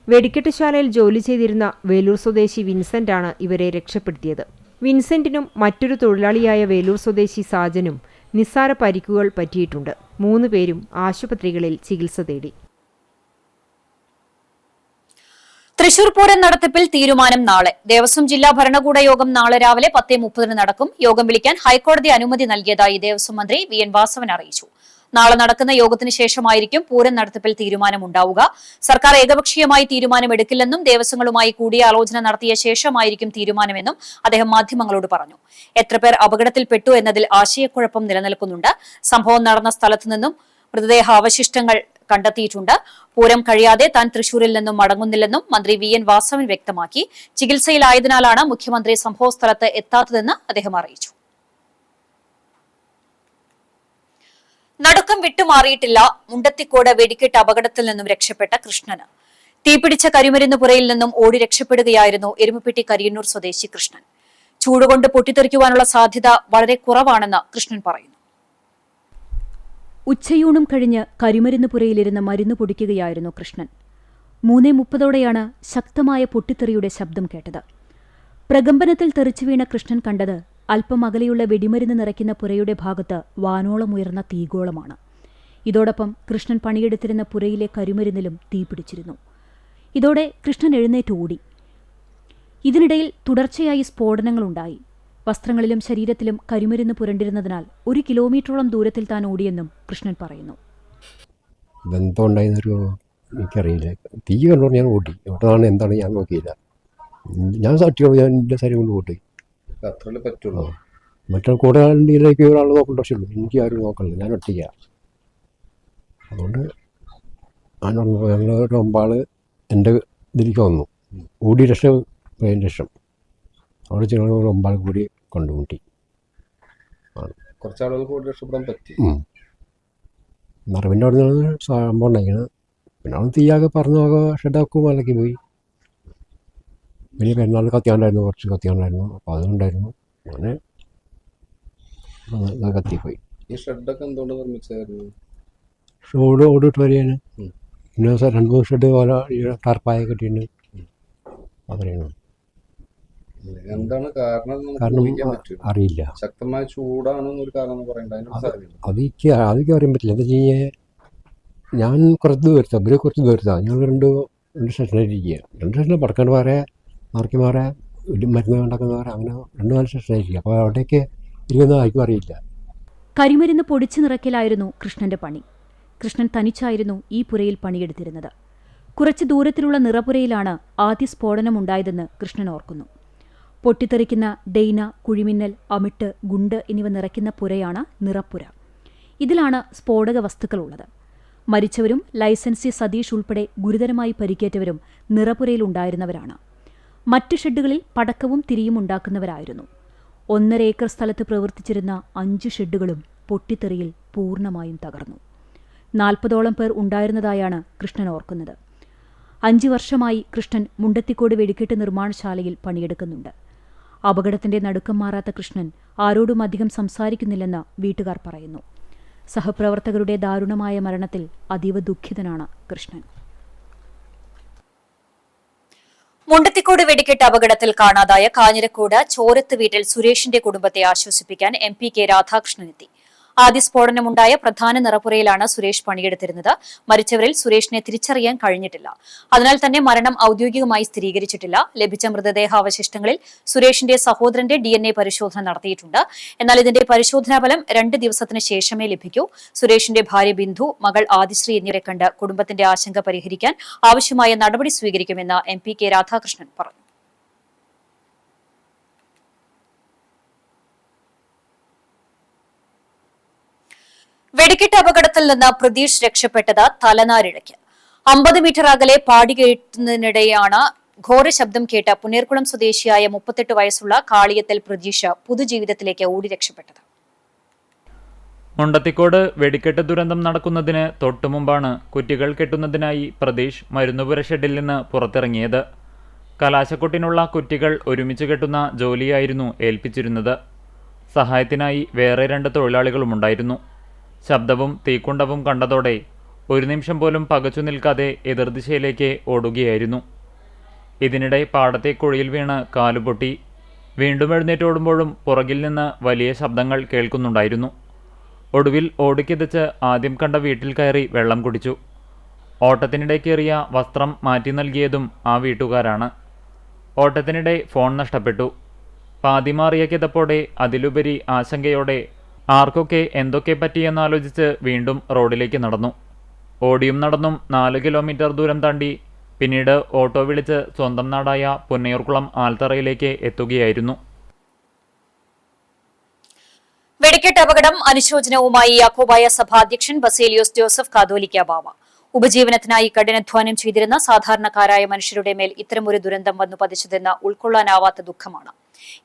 വെടിക്കെട്ടുശാലയിൽ ജോലി ചെയ്തിരുന്ന വേലൂർ സ്വദേശി വിൻസെന്റാണ് ഇവരെ രക്ഷപ്പെടുത്തിയത്. വിൻസെന്റിനും മറ്റൊരു തൊഴിലാളിയായ വേലൂർ സ്വദേശി സാജനും നിസ്സാര പരിക്കുകൾ പറ്റിയിട്ടുണ്ട്. 3 പേരും ആശുപത്രികളിൽ ചികിത്സ തേടി. തൃശൂർ പൂരം നടത്തിപ്പിൽ തീരുമാനം നാളെ. ദേവസ്വം ജില്ലാ ഭരണകൂട യോഗം നാളെ രാവിലെ 10:30 നടക്കും. യോഗം വിളിക്കാൻ ഹൈക്കോടതി അനുമതി നൽകിയതായി ദേവസ്വം മന്ത്രി VN വാസവൻ അറിയിച്ചു. നാളെ നടക്കുന്ന യോഗത്തിന് ശേഷമായിരിക്കും പൂരം നടത്തിപ്പിൽ തീരുമാനമുണ്ടാവുക. സർക്കാർ ഏകപക്ഷീയമായി തീരുമാനമെടുക്കില്ലെന്നും ദേവസ്വങ്ങളുമായി കൂടിയാലോചന നടത്തിയ ശേഷമായിരിക്കും തീരുമാനമെന്നും അദ്ദേഹം മാധ്യമങ്ങളോട് പറഞ്ഞു. എത്ര പേർ അപകടത്തിൽപ്പെട്ടു എന്നതിൽ ആശയക്കുഴപ്പം നിലനിൽക്കുന്നുണ്ട്. സംഭവം നടന്ന സ്ഥലത്തു നിന്നും മൃതദേഹാവശിഷ്ടങ്ങൾ കണ്ടെത്തിയിട്ടുണ്ട്. പൂരം കഴിയാതെ താൻ തൃശൂരിൽ നിന്നും മടങ്ങുന്നില്ലെന്നും മന്ത്രി VN വാസവൻ വ്യക്തമാക്കി. ചികിത്സയിലായതിനാലാണ് മുഖ്യമന്ത്രി സംഭവസ്ഥലത്ത് എത്താത്തതെന്ന് അദ്ദേഹം അറിയിച്ചു. നടുക്കം വിട്ടുമാറിയിട്ടില്ല മുണ്ടത്തിക്കോട് വെടിക്കെട്ട് അപകടത്തിൽ നിന്നും രക്ഷപ്പെട്ട കൃഷ്ണന്. തീപിടിച്ച കരിമരുന്ന് പുരയിൽ നിന്നും ഓടി രക്ഷപ്പെടുകയായിരുന്നു എരുമപ്പെട്ടി കരിയന്നൂർ സ്വദേശി കൃഷ്ണൻ. ചൂടുകൊണ്ട് പൊട്ടിത്തെറിക്കുവാനുള്ള സാധ്യത വളരെ കുറവാണെന്ന് കൃഷ്ണൻ പറയുന്നു. ഉച്ചയൂണും കഴിഞ്ഞ് കരിമരുന്ന് പുരയിലിരുന്ന് മരുന്ന് പൊടിക്കുകയായിരുന്നു കൃഷ്ണൻ. 3:30 ശക്തമായ പൊട്ടിത്തെറിയുടെ ശബ്ദം കേട്ടത്. പ്രകമ്പനത്തിൽ തെറിച്ചു വീണ കൃഷ്ണൻ കണ്ടത് അല്പം അകലെയുള്ള വെടിമരുന്ന് നിറയ്ക്കുന്ന പുരയുടെ ഭാഗത്ത് വാനോളമുയർന്ന തീഗോളമാണ്. ഇതോടൊപ്പം കൃഷ്ണൻ പണിയെടുത്തിരുന്ന പുരയിലെ കരിമരുന്നിലും തീപിടിച്ചിരുന്നു. ഇതോടെ കൃഷ്ണൻ എഴുന്നേറ്റ് ഓടി. ഇതിനിടയിൽ തുടർച്ചയായി സ്ഫോടനങ്ങളുണ്ടായി. വസ്ത്രങ്ങളിലും ശരീരത്തിലും കരിമരുന്ന് പുരണ്ടിരുന്നതിനാൽ 1 കിലോമീറ്ററോളം ദൂരത്തിൽ താൻ ഓടിയെന്നും കൃഷ്ണൻ പറയുന്നു. ബന്ധം ഉണ്ടായിരുന്നൊരു എനിക്കറിയില്ല. തീ കണ്ടോണ്ട് ഞാൻ ഓടി. എവിടെയാണ് എന്താണ് ഞാൻ നോക്കിയില്ല. ഞാൻ സാക്ഷിയോട് ഞാൻ എൻ്റെ ശരീരം കൊണ്ട് ഓടി. അത്രേ പറ്റുള്ളൂ. മറ്റേ കൂടെ ഇന്ത്യയിലേക്ക് ഒരാൾ നോക്കേണ്ട ആവശ്യമുള്ളൂ. എനിക്ക് ആരും നോക്കണില്ല, ഞാൻ ഒറ്റയ്ക്കാണ്. അതുകൊണ്ട് ഞങ്ങളൊരു 9 എൻ്റെ ഇതിലേക്ക് വന്നു. ഓടി രക്ഷം അവിടെ ഞങ്ങൾ 9 കൂടി കണ്ടുമുട്ടി. കുറച്ചാളുകൾ കൂടി രക്ഷപ്പെടാൻ പറ്റി. നിറവിൻ്റെ അവിടെ നിന്ന് സംഭവം ഉണ്ടായിരിക്കണം. പിന്നെ അവിടെ തീയാകെ പറഞ്ഞാകെ ഷെഡാക്കും മലക്കി പോയി. വലിയ പെരുന്നാൾ കത്തിയാണ്ടായിരുന്നു, കുറച്ച് കത്തിയാണ്ടായിരുന്നു. അപ്പോൾ അതുണ്ടായിരുന്നു. അങ്ങനെ കത്തിപ്പോയി. ഈ ഷെഡൊക്കെ എന്തുകൊണ്ട് നിർമ്മിച്ചായിരുന്നു? ഓടിട്ട് വരികയാണ്. പിന്നെ 2-3 ഷെഡ് പോലെ ടാർപ്പായ കെട്ടിയിട്ടുണ്ട്. അത്രയാണ്. എന്താണ് കാരണം അറിയില്ല. ശക്തമായ ചൂടാണെന്നൊരു കാരണം പറയണ്ട. അതൊക്കെ അറിയാൻ പറ്റില്ല. എന്താ വെച്ച് കഴിഞ്ഞാൽ ഞാൻ കുറച്ച് ദൂരത്താണ്, ഇവർ കുറച്ച് ദൂരത്താണ്. ഞങ്ങൾ രണ്ട് സ്റ്റേഷനായിരിക്കുക. 2 സ്റ്റേഷനിൽ പടക്കാണ്ട് മാറേ മാർക്ക് മാറേ മരുന്ന് ഉണ്ടാക്കുന്ന മാറേ അങ്ങനെ 2-4 സ്റ്റേഷനായിരിക്കുക. അപ്പോൾ അവിടേക്ക് ഇരിക്കുന്ന ആർക്കും അറിയില്ല. കരിമരുന്ന് പൊടിച്ചു നിറയ്ക്കലായിരുന്നു കൃഷ്ണന്റെ പണി. കൃഷ്ണൻ തനിച്ചായിരുന്നു ഈ പുരയിൽ പണിയെടുത്തിരുന്നത്. കുറച്ച് ദൂരത്തിലുള്ള നിറപുരയിലാണ് ആദ്യ സ്ഫോടനമുണ്ടായതെന്ന് കൃഷ്ണൻ ഓർക്കുന്നു. പൊട്ടിത്തെറിക്കുന്ന ഡെയ്ന, കുഴിമിന്നൽ, അമിട്ട്, ഗുണ്ട് എന്നിവ നിറയ്ക്കുന്ന പുരയാണ് നിറപ്പുര. ഇതിലാണ് സ്ഫോടക വസ്തുക്കളുള്ളത്. മരിച്ചവരും ലൈസൻസി സതീഷ് ഉൾപ്പെടെ ഗുരുതരമായി പരിക്കേറ്റവരും നിറപുരയിലുണ്ടായിരുന്നവരാണ്. മറ്റ് ഷെഡുകളിൽ പടക്കവും തിരിയും ഉണ്ടാക്കുന്നവരായിരുന്നു. 1.5 ഏക്കർ സ്ഥലത്ത് പ്രവർത്തിച്ചിരുന്ന 5 ഷെഡുകളും പൊട്ടിത്തെറിയിൽ പൂർണ്ണമായും തകർന്നു. 40ഓളം പേർ ഉണ്ടായിരുന്നതായാണ് കൃഷ്ണൻ ഓർക്കുന്നത്. 5 വർഷമായി കൃഷ്ണൻ മുണ്ടത്തിക്കോട് വെടിക്കെട്ട് നിർമ്മാണശാലയിൽ പണിയെടുക്കുന്നുണ്ട്. അപകടത്തിന്റെ നടുക്കം മാറാത്ത കൃഷ്ണൻ ആരോടും അധികം സംസാരിക്കുന്നില്ലെന്ന് വീട്ടുകാർ പറയുന്നു. സഹപ്രവർത്തകരുടെ ദാരുണമായ മരണത്തിൽ അതീവ ദുഃഖിതനാണ് കൃഷ്ണൻ. മുണ്ടത്തിക്കോട് വെടിക്കെട്ട് അപകടത്തിൽ കാണാതായ കാഞ്ഞിരക്കോട് ചോരത്ത് വീട്ടിൽ സുരേഷിന്റെ കുടുംബത്തെ ആശ്വസിപ്പിക്കാൻ MP കെ രാധാകൃഷ്ണൻ എത്തി. ആദ്യ സ്ഫോടനമുണ്ടായ പ്രധാന നിറപുരയിലാണ് സുരേഷ് പണിയെടുത്തിരുന്നത്. മരിച്ചവരിൽ സുരേഷിനെ തിരിച്ചറിയാൻ കഴിഞ്ഞിട്ടില്ല. അതിനാൽ തന്നെ മരണം ഔദ്യോഗികമായി സ്ഥിരീകരിച്ചിട്ടില്ല. ലഭിച്ച മൃതദേഹാവശിഷ്ടങ്ങളിൽ സുരേഷിന്റെ സഹോദരന്റെ DNA പരിശോധന നടത്തിയിട്ടുണ്ട്. എന്നാൽ ഇതിന്റെ പരിശോധനാഫലം 2 ദിവസത്തിന് ശേഷമേ ലഭിക്കൂ. സുരേഷിന്റെ ഭാര്യ ബിന്ദു, മകൾ ആദിശ്രീ എന്നിവരെ കണ്ട് കുടുംബത്തിന്റെ ആശങ്ക പരിഹരിക്കാൻ ആവശ്യമായ നടപടി സ്വീകരിക്കുമെന്ന് MP കെ രാധാകൃഷ്ണൻ പറഞ്ഞു. വെടിക്കെട്ട് അപകടത്തിൽ നിന്ന് പ്രതീഷ് രക്ഷപ്പെട്ടത് തലനാരിഴയ്ക്ക്. 50 മീറ്റർ അകലെ പാടി കയറ്റുന്നതിനിടെയാണ് ഘോര ശബ്ദം കേട്ട് പുന്നേർകുളം സ്വദേശിയായ 38 വയസ്സുള്ള കാളിയത്തിൽ പ്രതീഷ് പൊതുജീവിതത്തിലേക്ക് ഓടി രക്ഷപ്പെട്ടത്. മുണ്ടത്തിക്കോട് വെടിക്കെട്ട് ദുരന്തം നടക്കുന്നതിന് തൊട്ടുമുമ്പാണ് കുറ്റികൾ കെട്ടുന്നതിനായി പ്രതീഷ് മരുന്നുപുര ഷെഡിൽ നിന്ന് പുറത്തിറങ്ങിയത്. കലാശക്കൊട്ടിനുള്ള കുറ്റികൾ ഒരുമിച്ച് കെട്ടുന്ന ജോലിയായിരുന്നു ഏൽപ്പിച്ചിരുന്നത്. സഹായത്തിനായി വേറെ 2 തൊഴിലാളികളുമുണ്ടായിരുന്നു. ശബ്ദവും തീക്കുണ്ടവും കണ്ടതോടെ 1 നിമിഷം പോലും പകച്ചു നിൽക്കാതെ എതിർദിശയിലേക്ക് ഓടുകയായിരുന്നു. ഇതിനിടെ പാടത്തെ കുഴിയിൽ വീണ് കാലുപൊട്ടി. വീണ്ടും എഴുന്നേറ്റോടുമ്പോഴും പുറകിൽ നിന്ന് വലിയ ശബ്ദങ്ങൾ കേൾക്കുന്നുണ്ടായിരുന്നു. ഒടുവിൽ ഓടിക്കിതച്ച് ആദ്യം കണ്ട വീട്ടിൽ കയറി വെള്ളം കുടിച്ചു. ഓട്ടത്തിനിടെ കയറിയ വസ്ത്രം മാറ്റി നൽകിയതും ആ വീട്ടുകാരാണ്. ഓട്ടത്തിനിടെ ഫോൺ നഷ്ടപ്പെട്ടു. പാതിമാറിയ കിതപ്പോടെ അതിലുപരി ആശങ്കയോടെ ആർക്കൊക്കെ എന്തൊക്കെ പറ്റിയെന്നാലോചിച്ച് വീണ്ടും റോഡിലേക്ക് നടന്നു. ഓടിയും നടന്നും 4 കിലോമീറ്റർ ദൂരം താണ്ടി പിന്നീട് ഓട്ടോ വിളിച്ച് സ്വന്തം നാടായ പുന്നയൂർക്കുളം ആൽത്തറയിലേക്ക് എത്തുകയായിരുന്നു. വെടിക്കെട്ട് അപകടം അനുശോചനവുമായി യാക്കോബായ സഭാധ്യക്ഷൻ ബസേലിയോസ് ജോസഫ് കാതോലിക്ക ബാവ. ഉപജീവനത്തിനായി കഠിനാധ്വാനം ചെയ്തിരുന്ന സാധാരണക്കാരായ മനുഷ്യരുടെ മേൽ ഇത്തരമൊരു ദുരന്തം വന്നു പതിച്ചതെന്ന് ഉൾക്കൊള്ളാനാവാത്ത ദുഃഖമാണ്.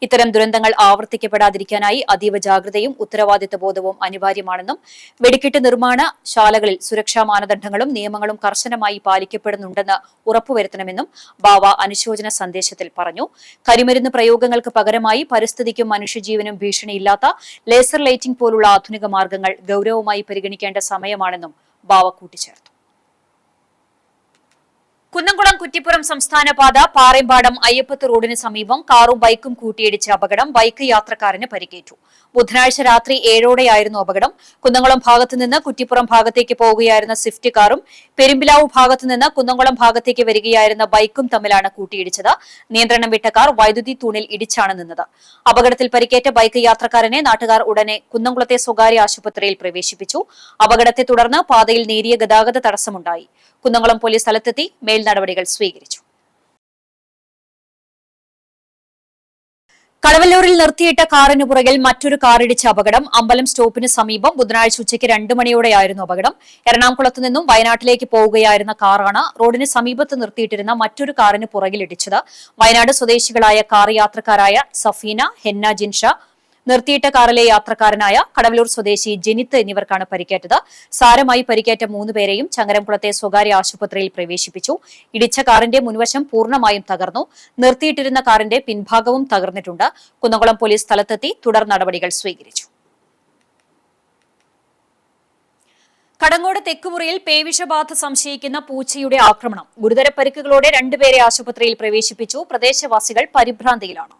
ഇത്തരം ദുരന്തങ്ങൾ ആവർത്തിക്കപ്പെടാതിരിക്കാനായി അതീവ ജാഗ്രതയും ഉത്തരവാദിത്തബോധവും അനിവാര്യമാണെന്നും വെടിക്കെട്ട് നിർമ്മാണ ശാലകളിൽ സുരക്ഷാ മാനദണ്ഡങ്ങളും നിയമങ്ങളും കർശനമായി പാലിക്കപ്പെടുന്നുണ്ടെന്ന് ഉറപ്പുവരുത്തണമെന്നും ബാവ അനുശോചന സന്ദേശത്തിൽ പറഞ്ഞു. കരിമരുന്ന് പ്രയോഗങ്ങൾക്ക് പകരമായി പരിസ്ഥിതിക്കും മനുഷ്യജീവനും ഭീഷണിയില്ലാത്ത ലേസർ ലൈറ്റിംഗ് പോലുള്ള ആധുനിക മാർഗങ്ങൾ ഗൌരവമായി പരിഗണിക്കേണ്ട സമയമാണെന്നും ബാവ കൂട്ടിച്ചേർത്തു. കുന്നംകുളം കുറ്റിപ്പുറം സംസ്ഥാന പാത പാറേമ്പാടം അയ്യപ്പത്ത് റോഡിന് സമീപം കാറും ബൈക്കും കൂട്ടിയിടിച്ച അപകടം. ബൈക്ക് യാത്രക്കാരന് പരിക്കേറ്റു. ബുധനാഴ്ച രാത്രി 7:00 അപകടം. കുന്നംകുളം ഭാഗത്തുനിന്ന് കുറ്റിപ്പുറം ഭാഗത്തേക്ക് പോവുകയായിരുന്ന സ്വിഫ്റ്റ് കാറും പെരുമ്പിലാവ് ഭാഗത്തുനിന്ന് കുന്നംകുളം ഭാഗത്തേക്ക് വരികയായിരുന്ന ബൈക്കും തമ്മിലാണ് കൂട്ടിയിടിച്ചത്. നിയന്ത്രണം വിട്ട കാർ വൈദ്യുതി തൂണിൽ ഇടിച്ചാണ് നിന്നത്. അപകടത്തിൽ പരിക്കേറ്റ ബൈക്ക് യാത്രക്കാരനെ നാട്ടുകാർ ഉടനെ കുന്നംകുളത്തെ സ്വകാര്യ ആശുപത്രിയിൽ പ്രവേശിപ്പിച്ചു. അപകടത്തെ തുടർന്ന് പാതയിൽ നേരിയ ഗതാഗത തടസ്സമുണ്ടായി. കുന്നംകുളം പോലീസ് സ്ഥലത്തെത്തി മേൽ നടപടികൾ സ്വീകരിച്ചു. കടവല്ലൂരിൽ നിർത്തിയിട്ട കാറിന് പുറകിൽ മറ്റൊരു കാറിടിച്ച അപകടം. അമ്പലം സ്റ്റോപ്പിന് സമീപം ബുധനാഴ്ച ഉച്ചയ്ക്ക് 2 മണിയോടെയായിരുന്നു അപകടം. എറണാകുളത്ത് നിന്നും വയനാട്ടിലേക്ക് പോവുകയായിരുന്ന കാറാണ് റോഡിന് സമീപത്ത് നിർത്തിയിട്ടിരുന്ന മറ്റൊരു കാറിന് പുറകിലിടിച്ചത്. വയനാട് സ്വദേശികളായ കാർ യാത്രക്കാരായ സഫീന, ഹെന്ന ജിൻഷ, നിർത്തിയിട്ട കാറിലെ യാത്രക്കാരനായ കടവല്ലൂർ സ്വദേശി ജെനിത്ത് എന്നിവർക്കാണ് പരിക്കേറ്റത്. സാരമായി പരിക്കേറ്റ 3 പേരെയും ചങ്ങരംകുളത്തെ സ്വകാര്യ ആശുപത്രിയിൽ പ്രവേശിപ്പിച്ചു. ഇടിച്ച കാറിന്റെ മുൻവശം പൂർണ്ണമായും തകർന്നു. നിർത്തിയിട്ടിരുന്ന കാറിന്റെ പിൻഭാഗവും തകർന്നിട്ടുണ്ട്. കുന്നംകുളം പോലീസ് സ്ഥലത്തെത്തി തുടർ നടപടികൾ സ്വീകരിച്ചു. കടങ്ങോട് തെക്കുമുറിയിൽ പേവിഷബാധ സംശയിക്കുന്ന പൂച്ചയുടെ ആക്രമണം. ഗുരുതര പരിക്കുകളോടെ 2 പേരെ ആശുപത്രിയിൽ പ്രവേശിപ്പിച്ചു. പ്രദേശവാസികൾ പരിഭ്രാന്തിയിലാണ്.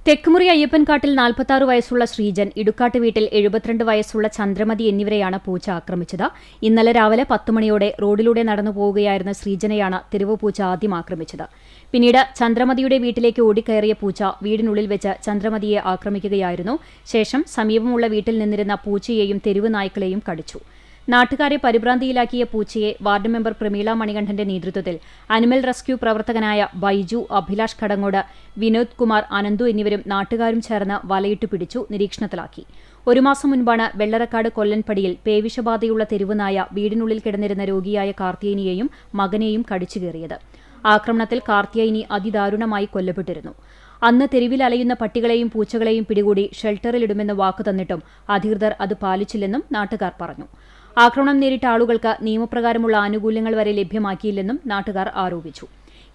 തെക്കുമുറി അയ്യപ്പൻകാട്ടിൽ 46 വയസ്സുള്ള ശ്രീജൻ, ഇടുക്കാട്ട് വീട്ടിൽ 72 വയസ്സുള്ള ചന്ദ്രമതി എന്നിവരെയാണ് പൂച്ച ആക്രമിച്ചത്. ഇന്നലെ രാവിലെ 10 മണിയോടെ റോഡിലൂടെ നടന്നു പോവുകയായിരുന്ന ശ്രീജനെയാണ് തെരുവ് പൂച്ച ആദ്യം ആക്രമിച്ചത്. പിന്നീട് ചന്ദ്രമതിയുടെ വീട്ടിലേക്ക് ഓടിക്കയറിയ പൂച്ച വീടിനുള്ളിൽ വെച്ച് ചന്ദ്രമതിയെ ആക്രമിക്കുകയായിരുന്നു. ശേഷം സമീപമുള്ള വീട്ടിൽ നിന്നിരുന്ന പൂച്ചയെയും തെരുവ് നായ്ക്കളെയും കടിച്ചു. നാട്ടുകാരെ പരിഭ്രാന്തിയിലാക്കിയ പൂച്ചയെ വാർഡ് മെമ്പർ പ്രമീള മണികണ്ഠന്റെ നേതൃത്വത്തിൽ അനിമൽ റെസ്ക്യൂ പ്രവർത്തകനായ ബൈജു, അഭിലാഷ് കടങ്ങോട്, വിനോദ് കുമാർ, അനന്തു എന്നിവരും നാട്ടുകാരും ചേർന്ന് വലയിട്ട് പിടിച്ചു നിരീക്ഷണത്തിലാക്കി. 1 മാസം മുൻപാണ് വെള്ളറക്കാട് കൊല്ലൻപടിയിൽ പേവിഷബാധയുള്ള തെരുവുനായ വീടിനുള്ളിൽ കിടന്നിരുന്ന രോഗിയായ കാർത്തിയനിയെയും മകനെയും കടിച്ചുകയറിയത്. ആക്രമണത്തിൽ കാർത്തിയനി അതിദാരുണമായി കൊല്ലപ്പെട്ടിരുന്നു. അന്ന് തെരുവിൽ അലയുന്ന പട്ടികളെയും പൂച്ചകളെയും പിടികൂടി ഷെൽട്ടറിലിടുമെന്ന് വാക്കു തന്നിട്ടും അധികൃതർ അത് പാലിച്ചില്ലെന്നും നാട്ടുകാർ പറഞ്ഞു. ആക്രമണം നേരിട്ട ആളുകൾക്ക് നിയമപ്രകാരമുള്ള ആനുകൂല്യങ്ങൾ വരെ ലഭ്യമാക്കിയില്ലെന്നും നാട്ടുകാർ ആരോപിച്ചു.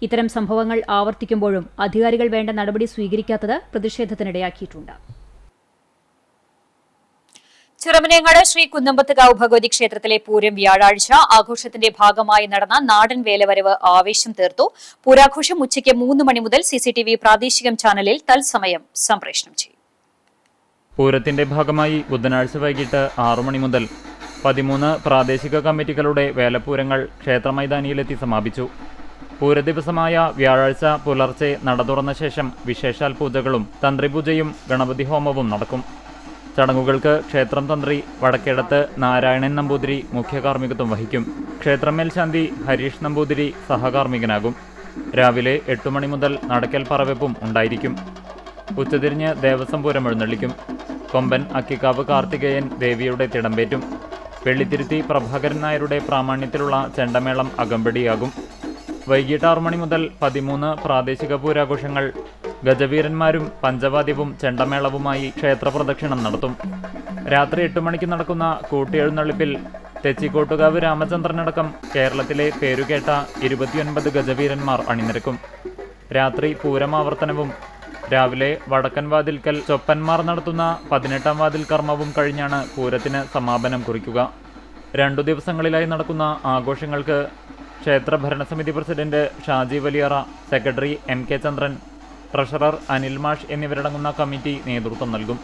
ഇത്തരം സംഭവങ്ങൾ ആവർത്തിക്കുമ്പോഴും അധികാരികൾ വേണ്ട നടപടി സ്വീകരിക്കാത്തത് പ്രതിഷേധത്തിനിടയാക്കിയിട്ടുണ്ട്. ചിറമനേങ്ങാട് ശ്രീ കുന്നമ്പത്തുകാവ് ഭഗവതി ക്ഷേത്രത്തിലെ പൂരം വ്യാഴാഴ്ച ആഘോഷത്തിന്റെ ഭാഗമായി നടന്ന നാടൻ വേലവരവ് ആവേശം തീർത്തു. പൂരാഘോഷം ഉച്ചയ്ക്ക് 3 മണി മുതൽ CCTV പ്രാദേശികം ചാനലിൽ തത്സമയം സംപ്രേഷണം ചെയ്യും. പൂരത്തിന്റെ ഭാഗമായി ബുധനാഴ്ച വൈകിട്ട് 6 മണി മുതൽ 13 പ്രാദേശിക കമ്മിറ്റികളുടെ വേലപ്പൂരങ്ങൾ ക്ഷേത്രമൈതാനിയിലെത്തി സമാപിച്ചു. പൂരദിവസമായ വ്യാഴാഴ്ച പുലർച്ചെ നട തുറന്ന ശേഷം വിശേഷാൽ പൂജകളും തന്ത്രിപൂജയും ഗണപതി ഹോമവും നടക്കും. ചടങ്ങുകൾക്ക് ക്ഷേത്രം തന്ത്രി വടക്കേടത്ത് നാരായണൻ നമ്പൂതിരി മുഖ്യ കാർമ്മികത്വം വഹിക്കും. ക്ഷേത്രം മേൽശാന്തി ഹരീഷ് നമ്പൂതിരി സഹകാർമ്മികനാകും. രാവിലെ 8 മണി മുതൽ നടക്കൽ പറവെപ്പും ഉണ്ടായിരിക്കും. ഉച്ചതിരിഞ്ഞ് ദേവസ്വം പൂരം എഴുന്നള്ളിക്കും. കൊമ്പൻ അക്കിക്കാവ് കാർത്തികേയൻ ദേവിയുടെ തിടമ്പേറ്റും. വെള്ളിത്തിരുത്തി പ്രഭാകരൻ നായരുടെ പ്രാമാണ്യത്തിലുള്ള ചെണ്ടമേളം അകമ്പടിയാകും. വൈകിട്ട് 6 മണി മുതൽ 13 പ്രാദേശിക പൂരാഘോഷങ്ങൾ ഗജവീരന്മാരും പഞ്ചവാദ്യവും ചെണ്ടമേളവുമായി ക്ഷേത്രപ്രദക്ഷിണം നടത്തും. രാത്രി 8 മണിക്ക് നടക്കുന്ന കൂട്ടിയെഴുന്നള്ളിപ്പിൽ തെച്ചിക്കോട്ടുകാവ് രാമചന്ദ്രനടക്കം കേരളത്തിലെ പേരുകേട്ട 29 ഗജവീരന്മാർ അണിനിരക്കും. രാത്രി പൂരമാവർത്തനവും രാവിലെ വടക്കൻ വാതിൽക്കൽ ചൊപ്പന്മാർ നടത്തുന്ന 18ാം വാതിൽ കർമ്മവും കഴിഞ്ഞാണ് പൂരത്തിന് സമാപനം കുറിക്കുക. 2 ദിവസങ്ങളിലായി നടക്കുന്ന ആഘോഷങ്ങൾക്ക് ക്ഷേത്ര ഭരണസമിതി president Shaji Valiyara, secretary MK ചന്ദ്രൻ, ട്രഷറർ അനിൽ മാഷ് എന്നിവരടങ്ങുന്ന കമ്മിറ്റി നേതൃത്വം നൽകും.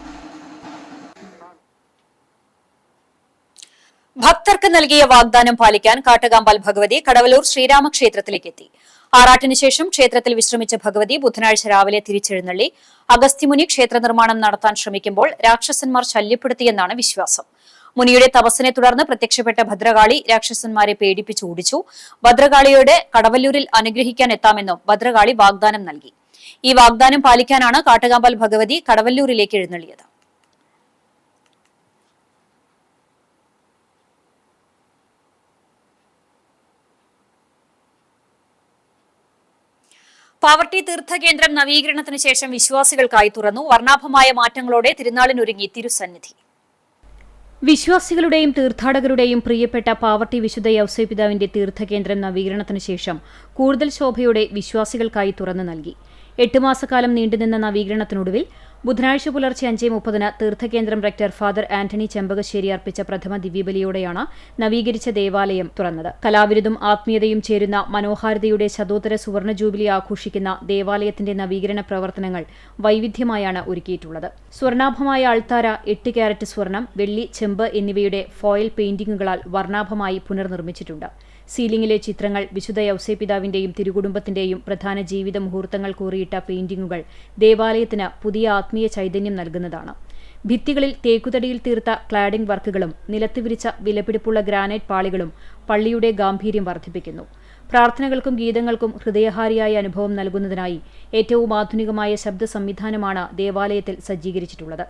ഭക്തർക്ക് നൽകിയ വാഗ്ദാനം പാലിക്കാൻ കാട്ടകാമ്പാൽ ഭഗവതി കടവല്ലൂർ ശ്രീരാമക്ഷേത്രത്തിലേക്ക് എത്തി. ആറാട്ടിന് ശേഷം ക്ഷേത്രത്തിൽ വിശ്രമിച്ച ഭഗവതി ബുധനാഴ്ച രാവിലെ തിരിച്ചെഴുന്നള്ളി. അഗസ്ത്യമുനി ക്ഷേത്ര നിർമ്മാണം നടത്താൻ ശ്രമിക്കുമ്പോൾ രാക്ഷസന്മാർ ശല്യപ്പെടുത്തിയെന്നാണ് വിശ്വാസം. മുനിയുടെ തപസ്സിനെ തുടർന്ന് പ്രത്യക്ഷപ്പെട്ട ഭദ്രകാളി രാക്ഷസന്മാരെ പേടിപ്പിച്ച് ഓടിച്ചു. ഭദ്രകാളിയോട് കടവല്ലൂരിൽ അനുഗ്രഹിക്കാൻ എത്താമെന്നും ഭദ്രകാളി വാഗ്ദാനം നൽകി. ഈ വാഗ്ദാനം പാലിക്കാനാണ് കാട്ടകാമ്പാൽ ഭഗവതി കടവല്ലൂരിലേക്ക് എഴുന്നള്ളിയത്. പാവർട്ടി തീർത്ഥകേന്ദ്രം നവീകരണത്തിന് ശേഷം വിശ്വാസികൾക്കായി തുറന്നു. വർണ്ണാഭമായ മാറ്റങ്ങളോടെ തിരുനാളിനൊരുങ്ങി തിരുസന്നിധി. വിശ്വാസികളുടെയും തീർത്ഥാടകരുടെയും പ്രിയപ്പെട്ട പാവർട്ടി വിശുദ്ധ യൗസേപിതാവിന്റെ തീർത്ഥകേന്ദ്രം നവീകരണത്തിന് ശേഷം കൂടുതൽ ശോഭയോടെ വിശ്വാസികൾക്കായി തുറന്നു നൽകി. 8 മാസക്കാലം നീണ്ടുനിന്ന നവീകരണത്തിനൊടുവിൽ ബുധനാഴ്ച പുലർച്ചെ 5:30 തീർത്ഥകേന്ദ്രം റെക്ടർ ഫാദർ ആന്റണി ചെമ്പകശ്ശേരി അർപ്പിച്ച പ്രഥമ ദിവ്യബലിയോടെയാണ് നവീകരിച്ച ദേവാലയം തുറന്നത്. കലാവിരുതും ആത്മീയതയും ചേരുന്ന മനോഹാരിതയുടെ ശതോത്തര സുവർണ ജൂബിലി ആഘോഷിക്കുന്ന ദേവാലയത്തിന്റെ നവീകരണ പ്രവർത്തനങ്ങൾ വൈവിധ്യമായാണ് ഒരുക്കിയിട്ടുള്ളത്. സ്വർണ്ണാഭമായ അൾത്താര 8 കാരറ്റ് സ്വർണം, വെള്ളി, ചെമ്പ് എന്നിവയുടെ ഫോയിൽ പെയിന്റിംഗുകളാൽ വർണ്ണാഭമായി പുനർനിർമ്മിച്ചിട്ടുണ്ട്. സീലിംഗിലെ ചിത്രങ്ങൾ വിശുദ്ധ യൗസേപിതാവിന്റെയും തിരുകുടുംബത്തിന്റെയും പ്രധാന ജീവിത മുഹൂർത്തങ്ങൾ കൂറിയിട്ട പെയിന്റിംഗുകൾ ദേവാലയത്തിന് പുതിയ ആത്മീയ ചൈതന്യം നൽകുന്നതാണ്. ഭിത്തികളിൽ തേക്കുതടിയിൽ തീർത്ത ക്ലാഡിംഗ് വർക്കുകളും നിലത്ത് വിരിച്ച വിലപിടിപ്പുള്ള ഗ്രാനൈറ്റ് പാളികളും പള്ളിയുടെ ഗാംഭീര്യം വർദ്ധിപ്പിക്കുന്നു. പ്രാർത്ഥനകൾക്കും ഗീതങ്ങൾക്കും ഹൃദയഹാരിയായ അനുഭവം നൽകുന്നതിനായി ഏറ്റവും ആധുനികമായ ശബ്ദ സംവിധാനമാണ് ദേവാലയത്തിൽ സജ്ജീകരിച്ചിട്ടുള്ളത്.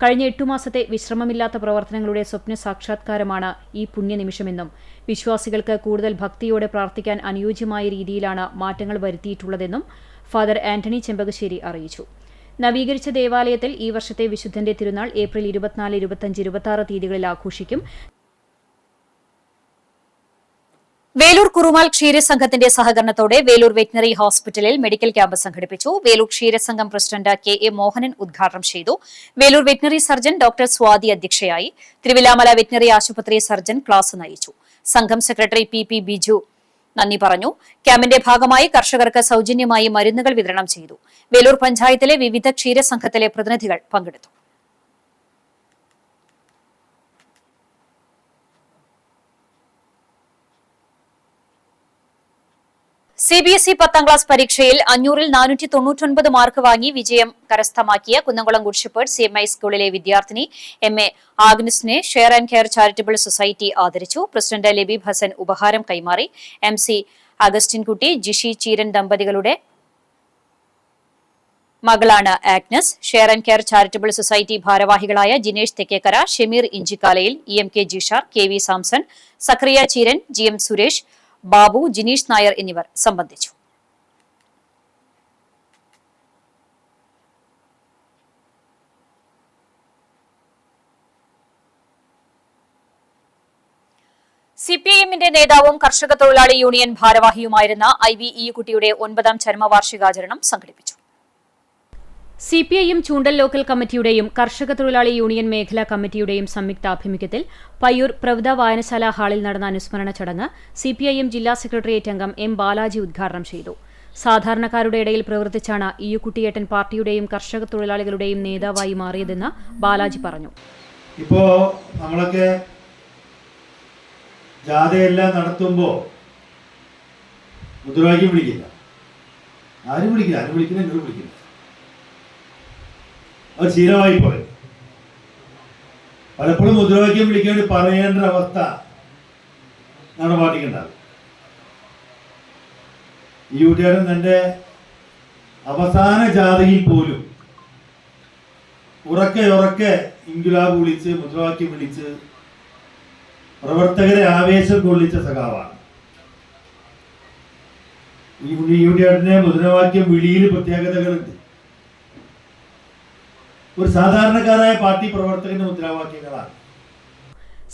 കഴിഞ്ഞ 8 മാസത്തെ വിശ്രമമില്ലാത്ത പ്രവർത്തനങ്ങളുടെ സ്വപ്ന സാക്ഷാത്കാരമാണ് ഈ പുണ്യനിമിഷമെന്നും വിശ്വാസികൾക്ക് കൂടുതൽ ഭക്തിയോടെ പ്രാർത്ഥിക്കാൻ അനുയോജ്യമായ രീതിയിലാണ് മാറ്റങ്ങൾ വരുത്തിയിട്ടുള്ളതെന്നും ഫാദർ ആന്റണി ചെമ്പകശ്ശേരി അറിയിച്ചു. നവീകരിച്ച ദേവാലയത്തിൽ ഈ വർഷത്തെ വിശുദ്ധന്റെ തിരുനാൾ ഏപ്രിൽ 24, 25, 26 തീയതികളിൽ ആഘോഷിക്കും. വേലൂർ കുറുമാൽ ക്ഷീരസംഘത്തിന്റെ സഹകരണത്തോടെ വേലൂർ വെറ്റിനറി ഹോസ്പിറ്റലിൽ മെഡിക്കൽ ക്യാമ്പ് സംഘടിപ്പിച്ചു. വേലൂർ ക്ഷീരസംഘം പ്രസിഡന്റ് KA മോഹനൻ ഉദ്ഘാടനം ചെയ്തു. Velur veterinary surgeon doctor Swathi അധ്യക്ഷയായി. തിരുവില്ലാമല വെറ്റിനറി ആശുപത്രി സർജൻ ക്ലാസ് നയിച്ചു. സംഘം സെക്രട്ടറി PP ബിജു നന്ദി പറഞ്ഞു. ക്യാമ്പിന്റെ ഭാഗമായി കർഷകർക്ക് സൌജന്യമായി മരുന്നുകൾ വിതരണം ചെയ്തു. വേലൂർ പഞ്ചായത്തിലെ വിവിധ ക്ഷീരസംഘത്തിലെ പ്രതിനിധികൾ പങ്കെടുത്തു. CBSE 10ാം ക്ലാസ് പരീക്ഷയിൽ 500-ൽ 499 മാർക്ക് വാങ്ങി വിജയം കരസ്ഥമാക്കിയ കുന്നംകുളം ഗുഡ് ഷെപ്പേർഡ് CMI സ്കൂളിലെ വിദ്യാർത്ഥിനി MA ആഗ്നസിനെ share and care charitable society ആദരിച്ചു. പ്രസിഡന്റ് ലബീബ് ഹസൻ ഉപഹാരം കൈമാറി. MC അഗസ്റ്റിൻകുട്ടി, ജിഷി ചീരൻ ദമ്പതികളുടെ മകളാണ് ആഗ്നസ്. Share and care charitable society ഭാരവാഹികളായ ജിനേഷ് തെക്കേക്കര, ഷമീർ ഇഞ്ചിക്കാലയിൽ, EMK ജിഷാർ, KV സാംസൺ, സക്രിയ ചീരൻ, GM സുരേഷ്, ബാബു, ജിനീഷ് നായർ എന്നിവർ സംബന്ധിച്ചു. CPIMന്റെ നേതാവും കർഷക തൊഴിലാളി യൂണിയൻ ഭാരവാഹിയുമായിരുന്ന IV കുട്ടിയുടെ 9ാം ചരമവാർഷികാചരണം സംഘടിപ്പിച്ചു. CPIM ചൂണ്ടൽ ലോക്കൽ കമ്മിറ്റിയുടെയും കർഷക തൊഴിലാളി യൂണിയൻ മേഖലാ കമ്മിറ്റിയുടെയും സംയുക്താഭിമുഖ്യത്തിൽ പയ്യൂർ പ്രവിധ വായനശാല ഹാളിൽ നടന്ന അനുസ്മരണ ചടങ്ങ് CPIM ജില്ലാ സെക്രട്ടേറിയറ്റ് അംഗം M ബാലാജി ഉദ്ഘാടനം ചെയ്തു. സാധാരണക്കാരുടെ ഇടയിൽ പ്രവർത്തിച്ചാണ് കുട്ടിയേട്ടൻ പാർട്ടിയുടെയും കർഷക തൊഴിലാളികളുടെയും നേതാവായി മാറിയതെന്ന് ബാലാജി പറഞ്ഞു. ഇപ്പോൾ നമ്മളൊക്കെ ജാഥയെല്ലാം നടത്തുമ്പോൾ മുദ്രാവാക്യം വിളിക്കില്ല. ആരും വിളിക്കില്ല. അത് ശീലമായി പോയി. പലപ്പോഴും മുദ്രാവാക്യം വിളിക്കേണ്ടി പറയേണ്ട അവസ്ഥ നമ്മുടെ പാർട്ടിക്കുണ്ടാകും. കുട്ടിയാടൻ തൻ്റെ അവസാന ജാഥയിൽ പോലും ഉറക്കെ ഇൻകുലാബ് വിളിച്ച് മുദ്രാവാക്യം വിളിച്ച് പ്രവർത്തകരെ ആവേശം കൊള്ളിച്ച സഖാവാണ്. കുട്ടിയാടൻ്റെ മുദ്രാവാക്യം വിളിയിൽ പ്രത്യേകതകളുണ്ട്. ഒരു സാധാരണക്കാരായ പാർട്ടി പ്രവർത്തകന്റെ മുദ്രാവാക്യങ്ങളാണ്.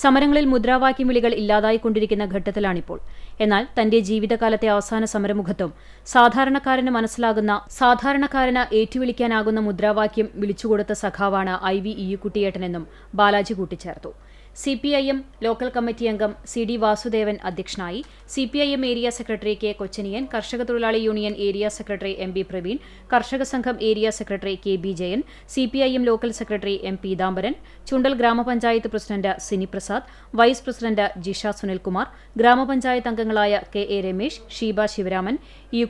സമരങ്ങളിൽ മുദ്രാവാക്യം വിളികൾ ഇല്ലാതായിക്കൊണ്ടിരിക്കുന്ന ഘട്ടത്തിലാണിപ്പോൾ. എന്നാൽ തന്റെ ജീവിതകാലത്തെ അവസാന സമരമുഖത്തും സാധാരണക്കാരന് മനസ്സിലാകുന്ന, സാധാരണക്കാരന് ഏറ്റുവിളിക്കാനാകുന്ന മുദ്രാവാക്യം വിളിച്ചുകൊടുത്ത സഖാവാണ് IV കുട്ടിയേട്ടനെന്നും ബാലാജി കൂട്ടിച്ചേർത്തു. CPIM ലോക്കൽ കമ്മിറ്റി അംഗം CD വാസുദേവൻ അധ്യക്ഷനായി. CPIM area secretary K Kochaniyan, കർഷക തൊഴിലാളി union area secretary MB Praveen, കർഷക സംഘം area secretary KB Jayan, CPIM local secretary M Peethambaran, Chundal ഗ്രാമപഞ്ചായത്ത് president Sini Prasad, vice president Jisha Sunilkumar, ഗ്രാമപഞ്ചായത്ത് അംഗങ്ങളായ KA രമേശ്, ഷീബ ശിവരാമൻ,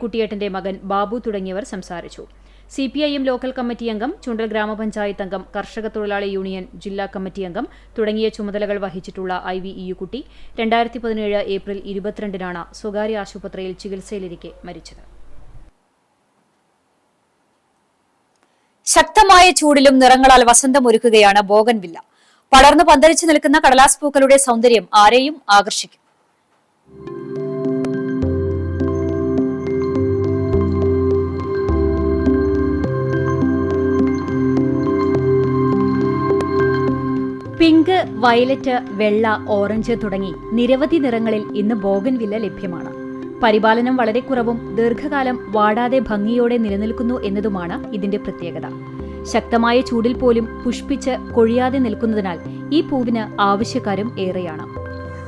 കുട്ടിയേട്ടന്റെ മകൻ ബാബു തുടങ്ങിയവർ സംസാരിച്ചു. CPIM ലോക്കൽ കമ്മിറ്റി അംഗം, ചുണ്ടൽ ഗ്രാമപഞ്ചായത്ത് അംഗം, കർഷക തൊഴിലാളി യൂണിയൻ ജില്ലാ കമ്മിറ്റി അംഗം തുടങ്ങിയ ചുമതലകൾ വഹിച്ചിട്ടുള്ള IV കുട്ടി 2017 ഏപ്രിൽ 22-നാണ് സ്വകാര്യ ആശുപത്രിയിൽ ചികിത്സയിലിരിക്കെ മരിച്ചത്. ശക്തമായ ചൂടിലും നിറങ്ങളാൽ വസന്തമൊരുക്കുകയാണ് ബോഗൻവില്ല. പടർന്നു പന്തലിച്ചു നിൽക്കുന്ന കടലാസ് പൂക്കളുടെ സൗന്ദര്യം ആരെയും ആകർഷിക്കും. പിങ്ക്, വയലറ്റ്, വെള്ള, ഓറഞ്ച് തുടങ്ങി നിരവധി നിറങ്ങളിൽ ഇന്ന് ബോഗൻവില്ല ലഭ്യമാണ്. പരിപാലനം വളരെ കുറവും ദീർഘകാലം വാടാതെ ഭംഗിയോടെ നിലനിൽക്കുന്നു എന്നതുമാണ് ഇതിന്റെ പ്രത്യേകത. ശക്തമായ ചൂടിൽ പോലും പുഷ്പിച്ച് കൊഴിയാതെ നിൽക്കുന്നതിനാൽ ഈ പൂവിന് ആവശ്യക്കാരും ഏറെയാണ്.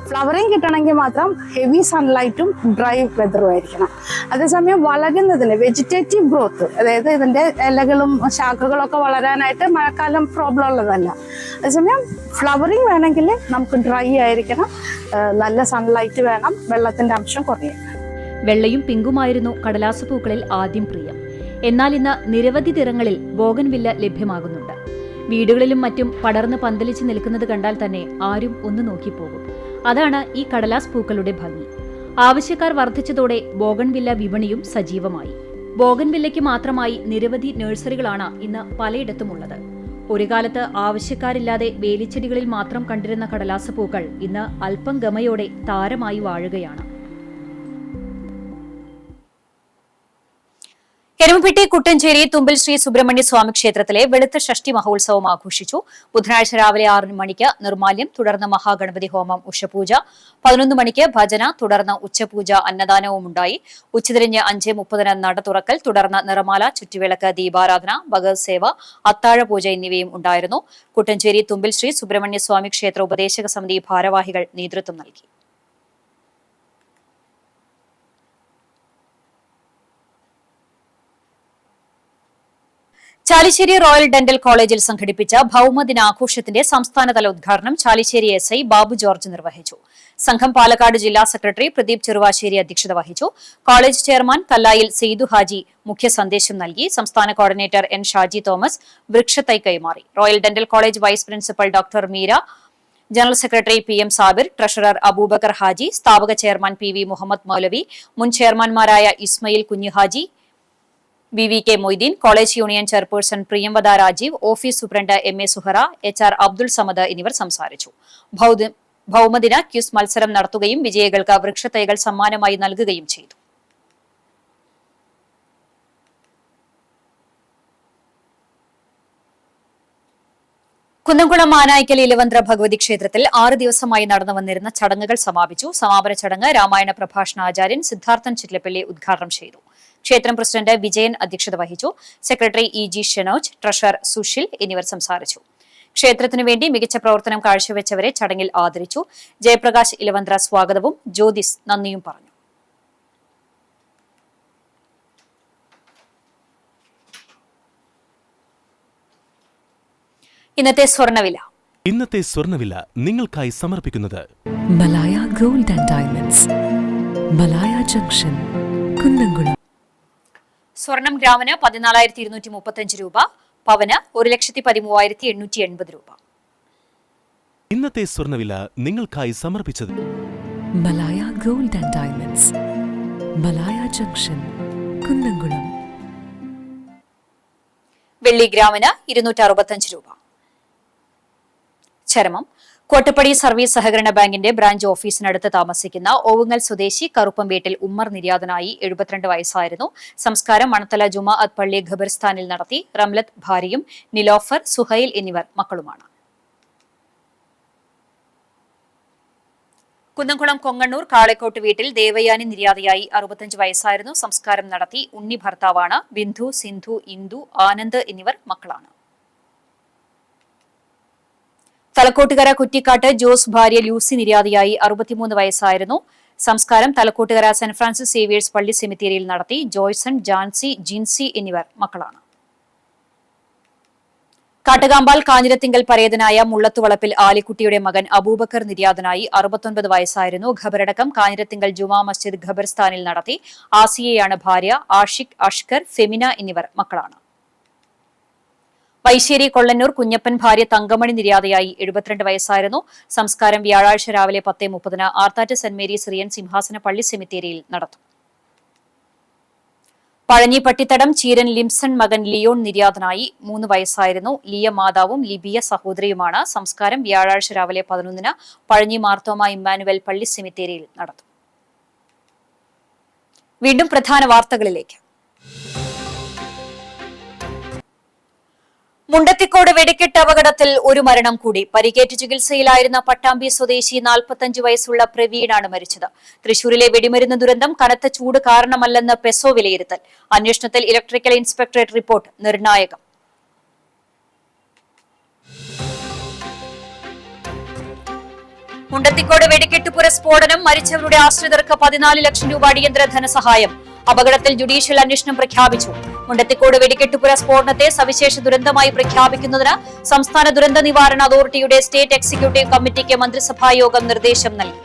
ഫ്ലവറിങ് കിട്ടണമെങ്കിൽ മാത്രം ഹെവി സൺലൈറ്റും ഡ്രൈ വെതറും ആയിരിക്കണം. അതേസമയം വളരുന്നതിന് വെജിറ്റേറ്റീവ് ഗ്രോത്ത്, അതായത് ഇതിൻ്റെ ഇലകളും ശാഖകളൊക്കെ വളരാനായിട്ട് മഴക്കാലം പ്രോബ്ലം ഉള്ളതല്ല. അതേസമയം ഫ്ലവറിങ് വേണമെങ്കിൽ നമുക്ക് ഡ്രൈ ആയിരിക്കണം, നല്ല സൺലൈറ്റ് വേണം, വെള്ളത്തിൻ്റെ അംശം കുറയണം. വെള്ളയും പിങ്കുമായിരുന്നു കടലാസ് പൂക്കളിൽ ആദ്യം പ്രിയം. എന്നാൽ ഇന്ന് നിരവധി നിറങ്ങളിൽ ബോഗൻവില്ല ലഭ്യമാകുന്നുണ്ട്. വീടുകളിലും മറ്റും പടർന്ന് പന്തലിച്ച് നിൽക്കുന്നത് കണ്ടാൽ തന്നെ ആരും ഒന്ന് നോക്കിപ്പോകും. അതാണ് ഈ കടലാസ് പൂക്കളുടെ ഭംഗി. ആവശ്യക്കാർ വർദ്ധിച്ചതോടെ ബോഗൻവില്ല വിപണിയും സജീവമായി. ബോഗൻവില്ലയ്ക്ക് മാത്രമായി നിരവധി നഴ്സറികളാണ് ഇന്ന് പലയിടത്തുമുള്ളത്. ഒരു കാലത്ത് ആവശ്യക്കാരില്ലാതെ വേലിച്ചെടികളിൽ മാത്രം കണ്ടിരുന്ന കടലാസ് പൂക്കൾ ഇന്ന് അല്പം ഗമയോടെ താരമായി വാഴുകയാണ്. എരുമപ്പെട്ടി കുട്ടഞ്ചേരി തുമ്പിൽ ശ്രീ സുബ്രഹ്മണ്യ സ്വാമി ക്ഷേത്രത്തിലെ വെളുത്ത ഷഷ്ടി മഹോത്സവം ആഘോഷിച്ചു. ബുധനാഴ്ച രാവിലെ 6 മണിക്ക് നിർമാല്യം, തുടർന്ന് മഹാഗണപതി ഹോമം, ഉഷപൂജ, 11 മണിക്ക് ഭജന, തുടർന്ന് ഉച്ചപൂജ, അന്നദാനവും ഉണ്ടായി. ഉച്ചതിരിഞ്ഞ് 5:30 നട തുറക്കൽ, തുടർന്ന് നിറമാല, ചുറ്റുവിളക്ക്, ദീപാരാധന, ഭഗവത് സേവ, അത്താഴപൂജ എന്നിവയും ഉണ്ടായിരുന്നു. കുട്ടഞ്ചേരി തുമ്പിൽ ശ്രീ സുബ്രഹ്മണ്യ സ്വാമി ക്ഷേത്ര ഉപദേശക സമിതി ഭാരവാഹികൾ നേതൃത്വം നൽകി. ചാലിശ്ശേരി റോയൽ ഡെന്റൽ കോളേജിൽ സംഘടിപ്പിച്ച ഭൌമദിനാഘോഷത്തിന്റെ സംസ്ഥാനതല ഉദ്ഘാടനം ചാലിശ്ശേരി SI ബാബു ജോർജ് നിർവഹിച്ചു. സംഘം പാലക്കാട് ജില്ലാ സെക്രട്ടറി പ്രദീപ് ചെറുവാശ്ശേരി അധ്യക്ഷത വഹിച്ചു. കോളേജ് ചെയർമാൻ കല്ലായിൽ സെയ്ദു ഹാജി മുഖ്യ സന്ദേശം നൽകി. സംസ്ഥാന കോർഡിനേറ്റർ N ഷാജി തോമസ് വൃക്ഷത്തൈ കൈമാറി. Royal dental college vice principal doctor Meera, general secretary PM Sabir, treasurer Aboobacker Haji, സ്ഥാപക ചെയർമാൻ PV മുഹമ്മദ് മൗലവി, മുൻ ചെയർമാൻമാരായ Ismail Kunjuhaji, BVK Moitheen, college union chairperson Priyamvada Rajeev, office superintendent MA Suhara, HR Abdul Samad എന്നിവർ സംസാരിച്ചു. ഭൌമദിന ക്യൂസ് മത്സരം നടത്തുകയും വിജയികൾക്ക് വൃക്ഷത്തൈകൾ സമ്മാനമായി നൽകുകയും ചെയ്തു. കുന്നംകുളം മാനായിക്കൽ ഇലവന്ത്ര ഭഗവതി ക്ഷേത്രത്തിൽ 6 ദിവസമായി നടന്നു വന്നിരുന്ന ചടങ്ങുകൾ സമാപിച്ചു. സമാപന ചടങ്ങ് രാമായണ പ്രഭാഷണ ആചാര്യൻ സിദ്ധാർത്ഥൻ ചിറ്റ്ലപ്പള്ളി ഉദ്ഘാടനം ചെയ്തു. ക്ഷേത്രം പ്രസിഡന്റ് വിജയൻ അധ്യക്ഷത വഹിച്ചു. സെക്രട്ടറി EG ഷെനോജ്, ട്രഷറർ സുഷിൽ എന്നിവർ സംസാരിച്ചു. ക്ഷേത്രത്തിനു വേണ്ടി മികച്ച പ്രവർത്തനം കാഴ്ചവെച്ചവരെ ചടങ്ങിൽ ആദരിച്ചു. ജയപ്രകാശ് ഇലവന്ത്ര സ്വാഗതവും ജ്യോതിസ് നന്ദിയും പറഞ്ഞു. ഇന്നത്തെ സ്വർണ്ണവില നിങ്ങൾക്കായി സമർപ്പിക്കുന്നത് Malaya gold and diamonds, Malaya junction, Kunnamkulam. സ്വർണം ഗ്രാമിന് 14,235 രൂപ, പവന് 1,13,880 രൂപ. ഇന്നത്തെ സ്വർണ്ണവില നിങ്ങൾക്കായി സമർപ്പിച്ചത് Malaya gold and diamonds, Malaya junction, Kunnamkulam. വെള്ളി ഗ്രാമിന് 265 രൂപ. ചരമം കോട്ടപ്പടി സർവീസ് സഹകരണ ബാങ്കിന്റെ ബ്രാഞ്ച് ഓഫീസിനടുത്ത് താമസിക്കുന്ന ഓവുങ്ങൽ സ്വദേശി കറുപ്പം വീട്ടിൽ ഉമ്മർ നിര്യാതനായി. 72 വയസ്സായിരുന്നു. സംസ്കാരം മണത്തല ജുമാഅത്ത് പള്ളി ഖബർസ്ഥാനിൽ നടത്തി. റംലത്ത് ഭാര്യയും നിലോഫർ, സുഹൈൽ എന്നിവർ മക്കളുമാണ്. കുന്നംകുളം കൊങ്ങണ്ണൂർ കാളക്കോട്ട് വീട്ടിൽ ദേവയാനി നിര്യാതയായി. 65 വയസ്സായിരുന്നു. സംസ്കാരം നടത്തി. ഉണ്ണി ഭർത്താവാണ്. ബിന്ദു, സിന്ധു, ഇന്ദു, ആനന്ദ് എന്നിവർ മക്കളാണ്. തലക്കോട്ടുകര കുറ്റിക്കാട്ട് ജോസ് ഭാര്യ ലൂസി നിര്യാതയായി. 63 വയസ്സായിരുന്നു. സംസ്കാരം തലക്കോട്ടുകര സെന്റ് ഫ്രാൻസിസ് സേവിയേഴ്സ് പള്ളി സെമിത്തേരിയിൽ നടത്തി. ജോയ്സൺ, ജാൻസി, ജിൻസി എന്നിവർ മക്കളാണ്. കാട്ടുകാമ്പാൽ കാഞ്ഞിരത്തിങ്കൽ പരേതനായ മുള്ളത്തുവളപ്പിൽ ആലിക്കുട്ടിയുടെ മകൻ അബൂബക്കർ നിര്യാതനായി. 69 വയസ്സായിരുന്നു. ഖബറടക്കം കാഞ്ഞിരത്തിങ്കൽ ജുമാ മസ്ജിദ് ഖബർസ്ഥാനിൽ നടത്തി. ആസിയയാണ് ഭാര്യ. ആഷിഖ്, അഷ്കർ, ഫെമിന എന്നിവർ മക്കളാണ്. വൈശ്ശേരി കൊള്ളന്നൂർ കുഞ്ഞപ്പൻ ഭാര്യ തങ്കമണി നിര്യാതയായി. 72 വയസ്സായിരുന്നു. സംസ്കാരം വ്യാഴാഴ്ച രാവിലെ 10:30 ആർത്താറ്റ് സെന്റ് മേരീസ് റിയൻ സിംഹാസന പള്ളി സെമിത്തേരിയിൽ നടത്തും. പഴഞ്ഞി പട്ടിത്തടം ചീരൻ ലിംസൺ മകൻ ലിയോൺ നിര്യാതനായി. 3 വയസ്സായിരുന്നു. ലിയ മാതാവും ലിബിയ സഹോദരിയുമാണ്. സംസ്കാരം വ്യാഴാഴ്ച രാവിലെ 11 പഴഞ്ഞി മാർത്തോമ ഇമ്മാനുവൽ പള്ളി സെമിത്തേരിയിൽ നടത്തും. വീണ്ടും പ്രധാന വാർത്തകളിലേക്ക്. മുണ്ടത്തിക്കോട് വെടിക്കെട്ട് അപകടത്തിൽ ഒരു മരണം കൂടി. പരിക്കേറ്റ് ചികിത്സയിലായിരുന്ന പട്ടാമ്പി സ്വദേശി 45 വയസ്സുള്ള പ്രവീണാണ് മരിച്ചത്. തൃശൂരിലെ വെടിമരുന്ന് ദുരന്തം കനത്ത ചൂട് കാരണമല്ലെന്ന് പെസോ വിലയിരുത്തൽ. അന്വേഷണത്തിൽ ഇലക്ട്രിക്കൽ ഇൻസ്പെക്ടറേറ്റ് റിപ്പോർട്ട് നിർണായകം. മുണ്ടത്തിക്കോട് വെടിക്കെട്ട് പുരസ്ഫോടനം. മരിച്ചവരുടെ ആശ്രിതർക്ക് 14 ലക്ഷം രൂപ അടിയന്തര ധനസഹായം. അപകടത്തിൽ ജുഡീഷ്യൽ അന്വേഷണം പ്രഖ്യാപിച്ചു. മുണ്ടത്തിക്കോട് വെടിക്കെട്ടുപുര സ്ഫോടനത്തെ സവിശേഷ ദുരന്തമായി പ്രഖ്യാപിക്കുന്നതിന് സംസ്ഥാന ദുരന്ത നിവാരണ അതോറിറ്റിയുടെ സ്റ്റേറ്റ് എക്സിക്യൂട്ടീവ് കമ്മിറ്റിക്ക് മന്ത്രിസഭായോഗം നിർദ്ദേശം നൽകി.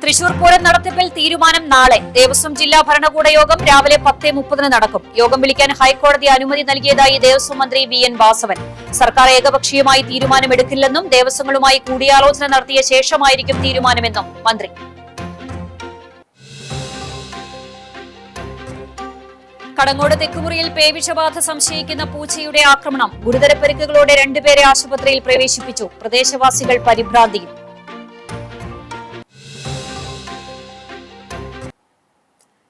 തൃശൂർ പൂരം നടത്തിപ്പിൽ തീരുമാനം നാളെ. ദേവസ്വം ജില്ലാ ഭരണകൂട യോഗം രാവിലെ 10:30 നടക്കും. യോഗം വിളിക്കാൻ ഹൈക്കോടതി അനുമതി നൽകിയതായി ദേവസ്വം മന്ത്രി VN വാസവൻ. സർക്കാർ ഏകപക്ഷീയമായി തീരുമാനമെടുക്കില്ലെന്നും ദേവസ്വങ്ങളുമായി കൂടിയാലോചന നടത്തിയ ശേഷമായിരിക്കും തീരുമാനമെന്നും മന്ത്രി. കടങ്ങോട് തെക്കുമുറിയിൽ പേവിഷബാധ സംശയിക്കുന്ന പൂച്ചയുടെ ആക്രമണം. ഗുരുതര പരിക്കുകളോടെ 2 പേരെ ആശുപത്രിയിൽ പ്രവേശിപ്പിച്ചു. പ്രദേശവാസികൾ പരിഭ്രാന്തിയിൽ.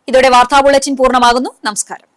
ഇതോടെ വാർത്താ ബുള്ളറ്റിൻ പൂർണ്ണമാകുന്നു. നമസ്കാരം.